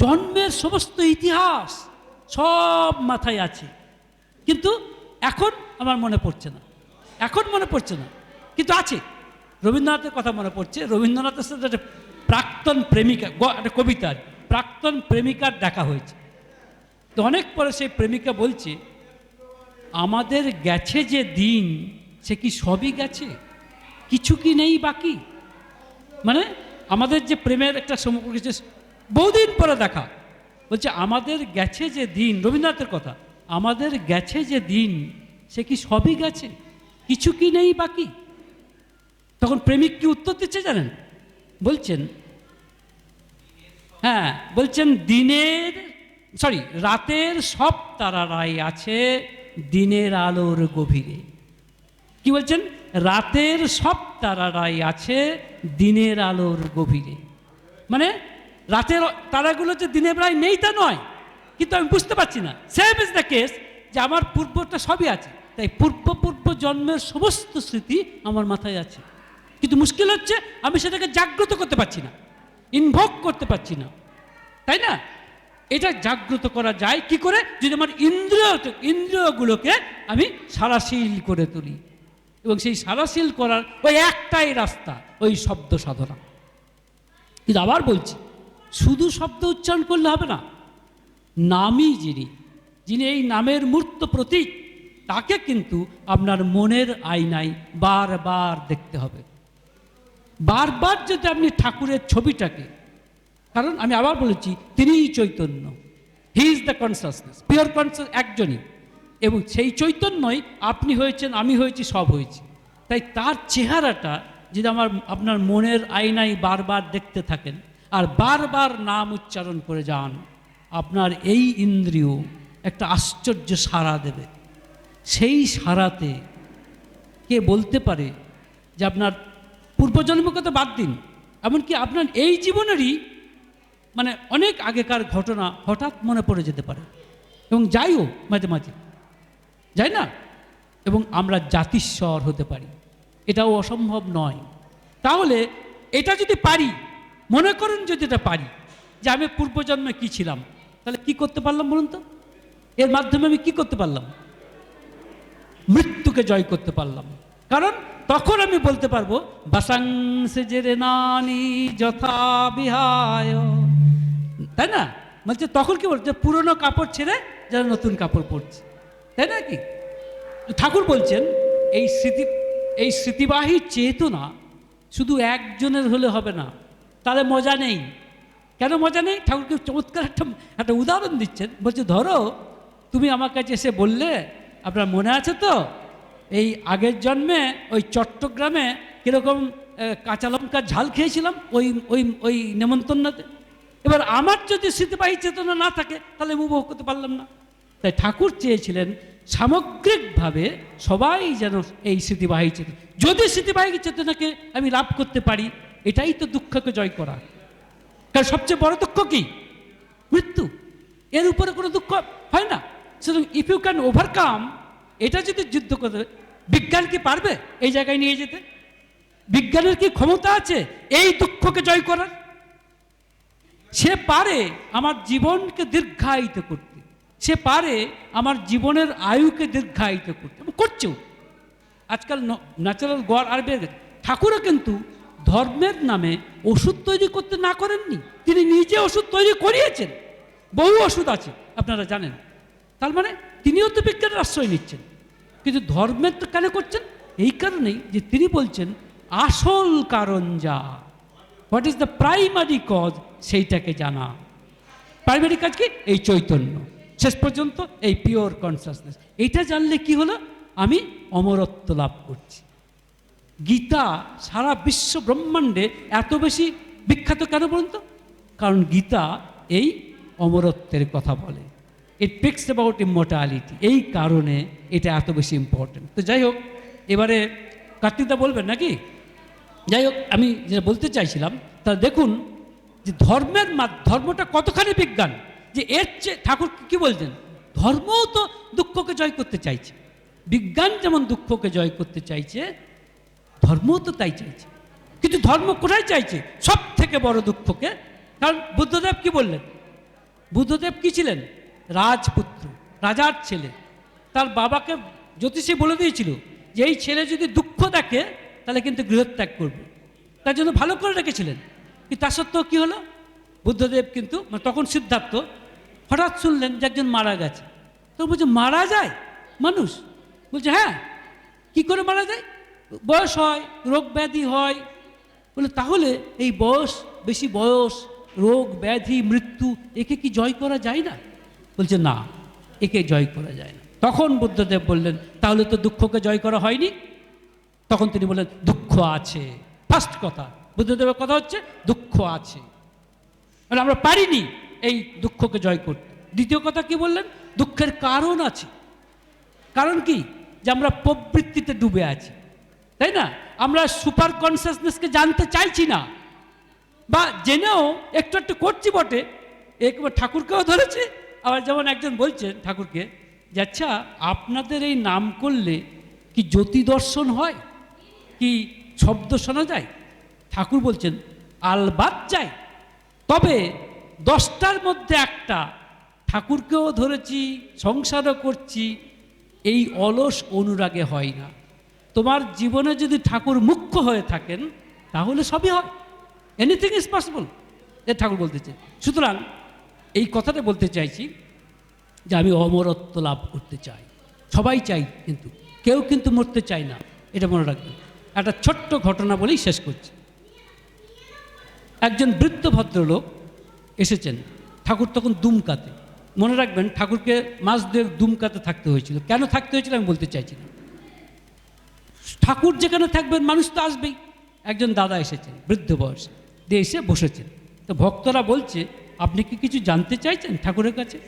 জন্মের সমস্ত ইতিহাস সব মাথায় আছে, কিন্তু এখন আমার মনে পড়ছে না, এখন মনে পড়ছে না, কিন্তু আছে। রবীন্দ্রনাথের কথা মনে পড়ছে। রবীন্দ্রনাথের সাথে একটা প্রাক্তন প্রেমিকা, একটা কবিতার প্রাক্তন প্রেমিকার দেখা হয়েছে। তো অনেক পরে সেই প্রেমিকা বলছে, আমাদের গেছে যে দিন, সে কি সবই গেছে, কিছু কি নেই বাকি। মানে আমাদের যে প্রেমের একটা সম্পর্ক, বহুদিন পরে দেখা, বলছে আমাদের গেছে যে দিন, রবীন্দ্রনাথের কথা, আমাদের গেছে যে দিন, সে কি সবই গেছে, কিছু কি নেই বাকি। তখন প্রেমিক কি উত্তর দিচ্ছে জানেন? বলছেন, হ্যাঁ, বলছেন রাতের সব তারারাই আছে দিনের আলোর গভীরে। কি বলছেন? রাতের সব তারারাই আছে দিনের আলোর গভীরে। মানে রাতের তারাগুলো যে দিনের বেলায় নেই তা নয়, কিন্তু আমি বুঝতে পারছি না। সেম ইজ দ্য কেস, যে আমার পূর্বটা সবই আছে, তাই পূর্ব জন্মের সমস্ত স্মৃতি আমার মাথায় আছে, কিন্তু মুশকিল হচ্ছে আমি সেটাকে জাগ্রত করতে পারছি না, ইনভোক করতে পারছি না, তাই না? এটা জাগ্রত করা যায় কি করে? যদি আমার ইন্দ্রিয়গুলোকে আমি সারাশীল করে তুলি, এবং সেই সারাশীল করার ওই একটাই রাস্তা, ওই শব্দ সাধনা। কিন্তু আবার বলছি, শুধু শব্দ উচ্চারণ করলে হবে না। নামই যিনি এই নামের মূর্ত প্রতীক, তাকে কিন্তু আপনার মনের আয়নায় বারবার দেখতে হবে। বারবার যদি আপনি ঠাকুরের ছবিটাকে, কারণ আমি আবার বলেছি, তিনিই Chaitanya, he is the consciousness, pure conscious একজনই, এবং সেই চৈতন্যই আপনি হয়েছেন, আমি হয়েছি, সব হয়েছি। তাই তার চেহারাটা যদি আপনার মনের আয়নায় বারবার দেখতে থাকেন আর বারবার নাম উচ্চারণ করে যান, আপনার এই ইন্দ্রিয় একটা আশ্চর্য সাড়া দেবে। সেই সাড়াতে কে বলতে পারে যে আপনার পূর্বজন্মের কথা বাদ দিন, এমনকি আপনার এই জীবনেরই মানে অনেক আগেকার ঘটনা হঠাৎ মনে পড়ে যেতে পারে, এবং যাইও মাঝে মাঝে, যাই না? এবং আমরা জাতিস্বর হতে পারি, এটাও অসম্ভব নয়। তাহলে এটা যদি পারি, মনে করুন যদি এটা পারি যে আমি পূর্বজন্মে কি ছিলাম, তাহলে কি করতে পারলাম বলুন তো? এর মাধ্যমে আমি কি করতে পারলাম? মৃত্যুকে জয় করতে পারলাম। কারণ তখন আমি বলতে পারবো, বাসাংসে যে রে নানি যথা বিহায়, তাই না? বলছে তখন কি বলছে, পুরনো কাপড় ছেড়ে যারা নতুন কাপড় পরছে, তাই না? কি ঠাকুর বলছেন, এই স্মৃতিবাহী চেতনা শুধু একজনের হলে হবে না, তাহলে মজা নেই। কেন মজা নেই? ঠাকুরকে চমৎকার একটা উদাহরণ দিচ্ছেন। বলছে, ধরো তুমি আমার কাছে এসে বললে, আপনার মনে আছে তো এই আগের জন্মে ওই চট্টগ্রামে কীরকম কাঁচা লঙ্কার ঝাল খেয়েছিলাম ওই ওই ওই নেমন্তন্নতে। এবার আমার যদি স্মৃতিবাহী চেতনা না থাকে, তাহলে আমি উপভোগ করতে পারলাম না। তাই ঠাকুর চেয়েছিলেন সামগ্রিকভাবে সবাই যেন এই স্মৃতিবাহী চেতনা, যদি স্মৃতিবাহী চেতনাকে আমি লাভ করতে পারি, এটাই তো দুঃখকে জয় করা। কারণ সবচেয়ে বড় দুঃখ কি? মৃত্যু। এর উপরে কোনো দুঃখ হয় না। সুতরাং ইফ ইউ ক্যান ওভারকাম, এটা যদি যুদ্ধ করতে, বিজ্ঞান কি পারবে এই জায়গায় নিয়ে যেতে? বিজ্ঞানের কি ক্ষমতা আছে এই দুঃখকে জয় করার? সে পারে আমার জীবনকে দীর্ঘায়িত করতে, সে পারে আমার জীবনের আয়ুকে দীর্ঘায়িত করতে, এবং করছেও। আজকাল ন্যাচারাল গড় আর বেড়ে গেছে। ঠাকুরও কিন্তু ধর্মের নামে ওষুধ তৈরি করতে না করেননি, তিনি নিজে ওষুধ তৈরি করিয়েছেন। বহু ওষুধ আছে আপনারা জানেন। তার মানে তিনিও তো বিজ্ঞানের আশ্রয় নিচ্ছেন, কিন্তু ধর্মের তো কেন করছেন? এই কারণেই যে তিনি বলছেন আসল কারণ যা, what is the primary cause, সেইটাকে জানা। প্রাইমারি কাজ কি? এই চৈতন্য, শেষ পর্যন্ত এই পিওর কনসাসনেস। এইটা জানলে কি হলো? আমি অমরত্ব লাভ করছি। গীতা সারা বিশ্ব ব্রহ্মাণ্ডে এত বেশি বিখ্যাত কেন বলুন তো? কারণ গীতা এই অমরত্বের কথা বলে। ইট স্পিক্স অ্যাবাউট ইমমর্টালিটি। এই কারণে এটা এত বেশি ইম্পর্টেন্ট। তো যাই হোক, এবারে কার্তিকদা বলবেন নাকি? যাই হোক, আমি যেটা বলতে চাইছিলাম, তা দেখুন যে ধর্মটা কতখানি বিজ্ঞান, যে এর চেয়ে ঠাকুর কি বলছেন, ধর্মও তো দুঃখকে জয় করতে চাইছে। বিজ্ঞান যেমন দুঃখকে জয় করতে চাইছে, ধর্মও তো তাই চাইছে। কিন্তু ধর্ম কোথায় চাইছে? সব থেকে বড় দুঃখকে। কারণ বুদ্ধদেব কি বললেন? বুদ্ধদেব কি ছিলেন? রাজপুত্র, রাজার ছেলে। তার বাবাকে জ্যোতিষী বলে দিয়েছিল যে এই ছেলে যদি দুঃখ দেখে তাহলে কিন্তু গৃহত্যাগ করবে, তার জন্য ভালো করে রেখেছিলেন। কিন্তু তা সত্ত্বেও কী হলো? বুদ্ধদেব কিন্তু তখন সিদ্ধার্থ হঠাৎ শুনলেন যে একজন মারা গেছে। তো বলছে মারা যায় মানুষ? বলছে হ্যাঁ। কি করে মারা যায়? বয়স হয়, রোগ ব্যাধি হয়। বলে তাহলে এই বেশি বয়স, রোগ ব্যাধি, মৃত্যু, একে কি জয় করা যায় না? বলছে না, একে জয় করা যায় না। তখন বুদ্ধদেব বললেন তাহলে তো দুঃখকে জয় করা হয়নি। তখন তিনি বললেন দুঃখ আছে। ফার্স্ট কথা বুদ্ধদেবের কথা হচ্ছে দুঃখ আছে, মানে আমরা পারিনি এই দুঃখকে জয় করতে। দ্বিতীয় কথা কি বললেন? দুঃখের কারণ আছে। কারণ কি? যে আমরা প্রবৃত্তিতে ডুবে আছি, তাই না? আমরা সুপার কনসিয়াসনেসকে জানতে চাইছি না, বা জেনেও একটু একটু করছি বটে। একবার ঠাকুরকেও ধরেছে। আবার যেমন একজন বলছেন ঠাকুরকে যে আচ্ছা আপনাদের এই নাম করলে কি জ্যোতি দর্শন হয়, কি শব্দ শোনা যায়? ঠাকুর বলছেন আলবাত যায়, তবে 10টার মধ্যে একটা। ঠাকুরকেও ধরেছি, সংসারও করছি, এই অলস অনুরাগে হয় না। তোমার জীবনে যদি ঠাকুর মুখ্য হয়ে থাকেন তাহলে সবই হয়, এনিথিং ইজ পসিবল, এ ঠাকুর বলতেছে। সুতরাং এই কথাটা বলতে চাইছি যে আমি অমরত্ব লাভ করতে চাই। সবাই চাই, কিন্তু কেউ কিন্তু মরতে চায় না, এটা মনে রাখবেন। একটা ছোট্ট ঘটনা বলেই শেষ করছি। একজন বৃদ্ধ ভদ্রলোক এসেছেন, ঠাকুর তখন দুমকাতে। মনে রাখবেন ঠাকুরকে মাস 2 দুমকাতে থাকতে হয়েছিল। কেন থাকতে হয়েছিল আমি বলতে চাইছি না। ঠাকুর যেখানে থাকবেন মানুষ তো আসবেই। একজন দাদা এসেছেন বৃদ্ধ বয়সে, দিয়ে এসে বসেছেন। তো ভক্তরা বলছে আপনি কি কিছু জানতে চাইছেন ঠাকুরের কাছে?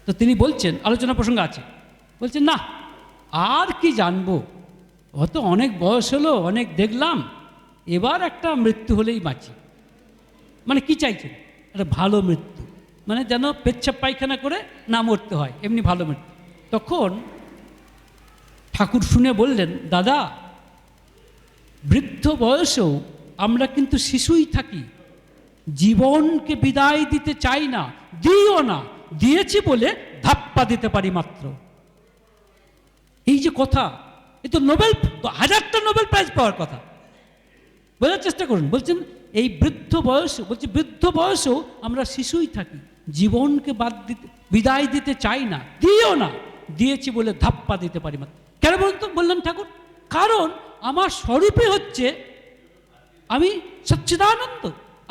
তো তিনি বলছেন, আলোচনা প্রসঙ্গ আছে, বলছেন না আর কি জানবো, অত অনেক বয়স হলো, অনেক দেখলাম, এবার একটা মৃত্যু হলেই বাঁচি। মানে কি চাইছেন? একটা ভালো মৃত্যু, মানে যেন পেচ্ছাপ পায়খানা করে না মরতে হয়, এমনি ভালো মৃত্যু। তখন ঠাকুর শুনে বললেন দাদা, বৃদ্ধ বয়সেও আমরা কিন্তু শিশুই থাকি, জীবনকে বিদায় দিতে চাই না, দিও না, দিয়েছি বলে ধাপ্পা দিতে পারি মাত্র। এই যে কথা, এ তো নোবেল, 1000টা নোবেল প্রাইজ পাওয়ার কথা। বোঝার চেষ্টা করুন। বলছেন এই বৃদ্ধ বয়সে, বলছে বৃদ্ধ বয়সেও আমরা শিশুই থাকি, জীবনকে বিদায় দিতে চাই না, দিও না, দিয়েছি বলে ধাপ্পা দিতে পারি মাত্র। কেন বলুন তো? বললেন ঠাকুর কারণ আমার স্বরূপই হচ্ছে আমি সচ্চিদানন্দ,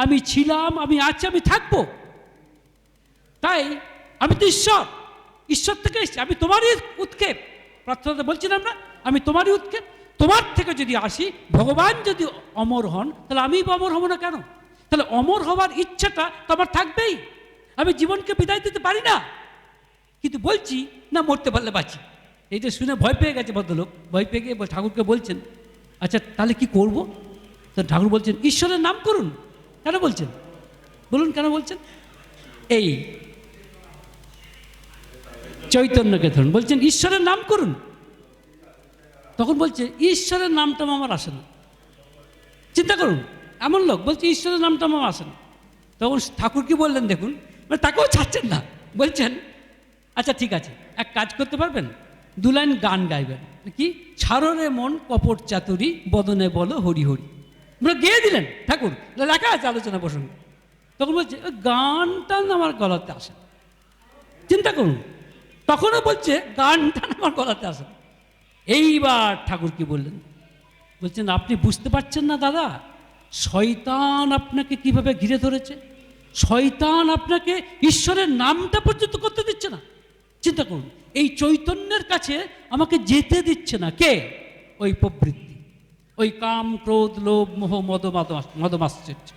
আমি ছিলাম, আমি আছি, আমি থাকবো। তাই আমি তো ঈশ্বর, ঈশ্বর থেকে এসেছি, আমি তোমারই উৎক্ষেপ। প্রার্থনাতে বলছিলাম না, আমি তোমারই উৎক্ষেপ। তোমার থেকে যদি আসি, ভগবান যদি অমর হন, তাহলে আমি অমর হব না কেন? তাহলে অমর হওয়ার ইচ্ছাটা তো আমার থাকবেই। আমি জীবনকে বিদায় দিতে পারি না, কিন্তু বলছি না মরতে পারলে বাঁচি। এইটা শুনে ভয় পেয়ে গেছে ভদ্রলোক। ভয় পেয়ে গিয়ে ঠাকুরকে বলছেন আচ্ছা তাহলে কি করব? তো ঠাকুর বলছেন ঈশ্বরের নাম করুন। কেন বলছেন বলুন, কেন বলছেন? এই চৈতন্যকে ধরুন, বলছেন ঈশ্বরের নাম করুন। তখন বলছে ঈশ্বরের নামটা আমার আসে না। চিন্তা করুন, এমন লোক বলছে ঈশ্বরের নামটা আমার আসে না। তখন ঠাকুর কি বললেন দেখুন, মানে তাকেও ছাড়ছেন না, বলছেন আচ্ছা ঠিক আছে, এক কাজ করতে পারবেন, 2 লাইন গান গাইবেন। কি? ছাড়রে মন কপট চাতুরি বদনে বলো হরি হরি, মানে গেয়ে দিলেন ঠাকুর, লেখা আছে আলোচনা প্রসঙ্গে। তখন বলছে ওই গানটা না আমার গলাতে আসে না। চিন্তা করুন, তখনও বলছে গানটা না আমার গলাতে আসে না। এইবার ঠাকুর কি বললেন? বলছেন আপনি বুঝতে পারছেন না দাদা, শয়তান আপনাকে কিভাবে ঘিরে ধরেছে। শয়তান আপনাকে ঈশ্বরের নামটা পর্যন্ত করতে দিচ্ছে না। চিন্তা করুন, এই চৈতন্যের কাছে আমাকে যেতে দিচ্ছে না। কে? ওই প্রবৃত্তি, ওই কাম ক্রোধ লোভ মোহ মদমাশ্চর্য,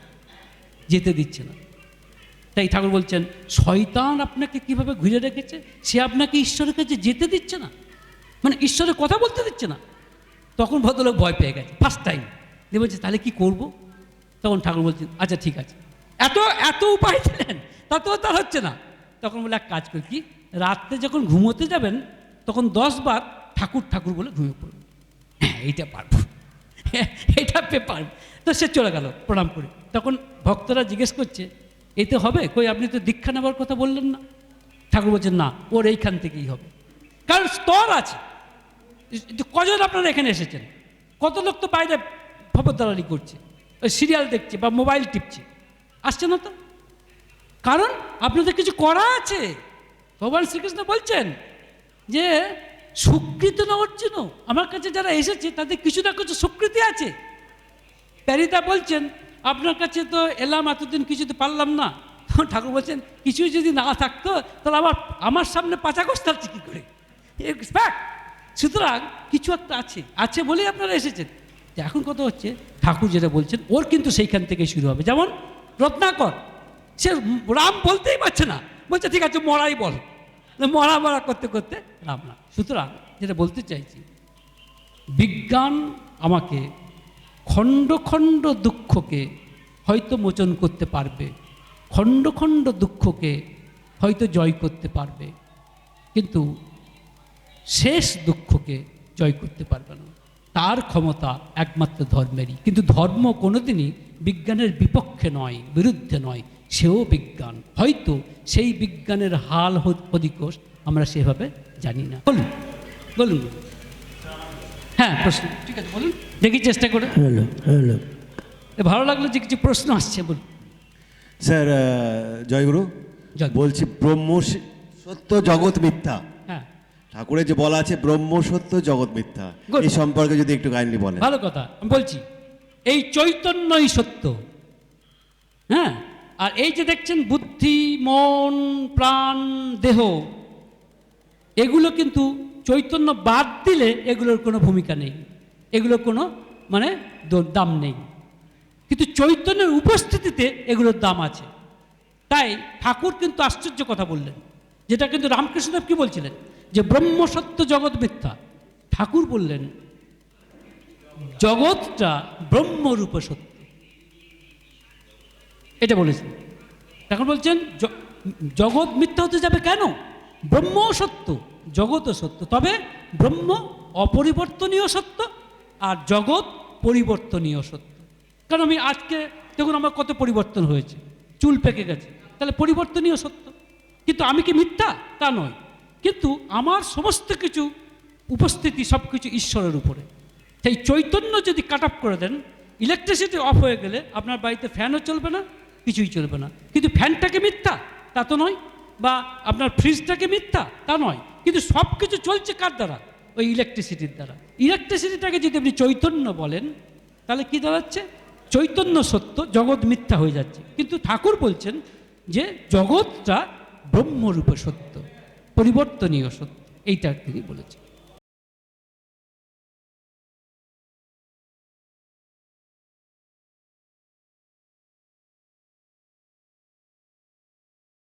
যেতে দিচ্ছে না। তাই ঠাকুর বলছেন শয়তান আপনাকে কিভাবে ঘিরে রেখেছে, সে আপনাকে ঈশ্বরের কাছে যেতে দিচ্ছে না, মানে ঈশ্বরের কথা বলতে দিচ্ছে না। তখন ভদ্রলোক ভয় পেয়ে গেছে, ফার্স্ট টাইম। দিয়ে বলছে তাহলে কি করব? তখন ঠাকুর বলছেন আচ্ছা ঠিক আছে, এত এত উপায় দিলেন, তাতেও তার হচ্ছে না। তখন বলে এক কাজ করি, কি রাত্রে যখন ঘুমোতে যাবেন তখন 10 বার ঠাকুর ঠাকুর বলে ঘুমিয়ে পড়বেন। হ্যাঁ এইটা পারবো, এটা পারবো। তো সে চলে গেল প্রণাম করে। তখন ভক্তরা জিজ্ঞেস করছে এতে হবে? কই আপনি তো দীক্ষা নেবার কথা বললেন না। ঠাকুর বলছেন না, ওর এইখান থেকেই হবে। কারণ স্তর আছে। কজন আপনারা এখানে এসেছেন? কত লোক তো বাইরে খবরদারি করছে, ওই সিরিয়াল দেখছে বা মোবাইল টিপছে, আসছে না তো। কারণ আপনাদের কিছু করা আছে। ভগবান শ্রীকৃষ্ণ বলছেন যে স্বীকৃতি নেওয়ার জন্য আমার কাছে যারা এসেছে তাদের কিছু না কিছু স্বীকৃতি আছে। প্যারিদা বলছেন আপনার কাছে তো এলাম, এতদিন কিছু তো পারলাম না। তখন ঠাকুর বলছেন কিছু যদি না থাকতো তাহলে আমার সামনে পাচা গোস্ত আছে কী করে? সুতরাং কিছু একটা আছে বলেই আপনারা এসেছেন। এখন কথা হচ্ছে ঠাকুর যেটা বলছেন ওর কিন্তু সেইখান থেকে শুরু হবে। যেমন রত্নাকর, সে রাম বলতেই পারছে না, বলছে ঠিক আছে মরাই বল, মরা করতে করতে রাম না। সুতরাং যেটা বলতে চাইছি, বিজ্ঞান আমাকে খণ্ড খণ্ড দুঃখকে হয়তো মোচন করতে পারবে, খণ্ড খণ্ড দুঃখকে হয়তো জয় করতে পারবে, কিন্তু শেষ দুঃখকে জয় করতে পারবে না। তার ক্ষমতা একমাত্র ধর্মেরই। কিন্তু ধর্ম কোনোদিনই বিজ্ঞানের বিপক্ষে নয়, বিরুদ্ধে নয়, সেও বিজ্ঞান। হয়তো সেই বিজ্ঞানের হাল হদিকোষ আমরা সেভাবে জানি না। বলুন বলুন। হ্যাঁ প্রশ্ন, ঠিক আছে বলুন, দেখি চেষ্টা করে। হ্যালো, ভালো লাগলো যে কিছু প্রশ্ন আসছে, বলুন। স্যার জয়গুরু, বলছি ব্রহ্ম সত্য জগৎ মিথ্যা। হ্যাঁ, ঠাকুরের যে বলা আছে ব্রহ্ম সত্য জগৎ মিথ্যা, এই সম্পর্কে যদি একটু কাইন্ডলি বলেন। ভালো কথা। আমি বলছি এই চৈতন্যই সত্য। হ্যাঁ, আর এই যে দেখছেন বুদ্ধি মন প্রাণ দেহ, এগুলো কিন্তু চৈতন্য বাদ দিলে এগুলোর কোনো ভূমিকা নেই, এগুলোর কোনো মানে দাম নেই। কিন্তু চৈতন্যের উপস্থিতিতে এগুলোর দাম আছে। তাই ঠাকুর কিন্তু আশ্চর্য কথা বললেন, যেটা কিন্তু রামকৃষ্ণদেব কি বলছিলেন যে ব্রহ্ম সত্য জগৎ মিথ্যা। ঠাকুর বললেন জগৎটা ব্রহ্মরূপ সত্য, এটা বলেছেন। ঠাকুর বলছেন জগৎ মিথ্যা হতে যাবে কেন? ব্রহ্ম সত্য, জগৎও সত্য, তবে ব্রহ্ম অপরিবর্তনীয় সত্য আর জগৎ পরিবর্তনীয় সত্য। কারণ আমি আজকে দেখুন আমার কত পরিবর্তন হয়েছে, চুল পেকে গেছে, তাহলে পরিবর্তনীয় সত্য। কিন্তু আমি কি মিথ্যা? তা নয়। কিন্তু আমার সমস্ত কিছু উপস্থিতি সব কিছু ঈশ্বরের উপরে। সেই চৈতন্য যদি কাট অফ করে দেন, ইলেকট্রিসিটি অফ হয়ে গেলে আপনার বাড়িতে ফ্যানও চলবে না, কিছুই চলবে না। কিন্তু ফ্যানটাকে মিথ্যা তা তো নয়, বা আপনার ফ্রিজটাকে মিথ্যা তা নয়, কিন্তু সব কিছু চলছে কার দ্বারা? ওই ইলেকট্রিসিটির দ্বারা। ইলেকট্রিসিটিটাকে যদি আপনি চৈতন্য বলেন তাহলে কি দাঁড়াচ্ছে? চৈতন্য সত্য, জগৎ মিথ্যা হয়ে যাচ্ছে। কিন্তু ঠাকুর বলছেন যে জগৎটা ব্রহ্মরূপে সত্য, পরিবর্তনীয় সত্য, এইটা তিনি বলেছেন।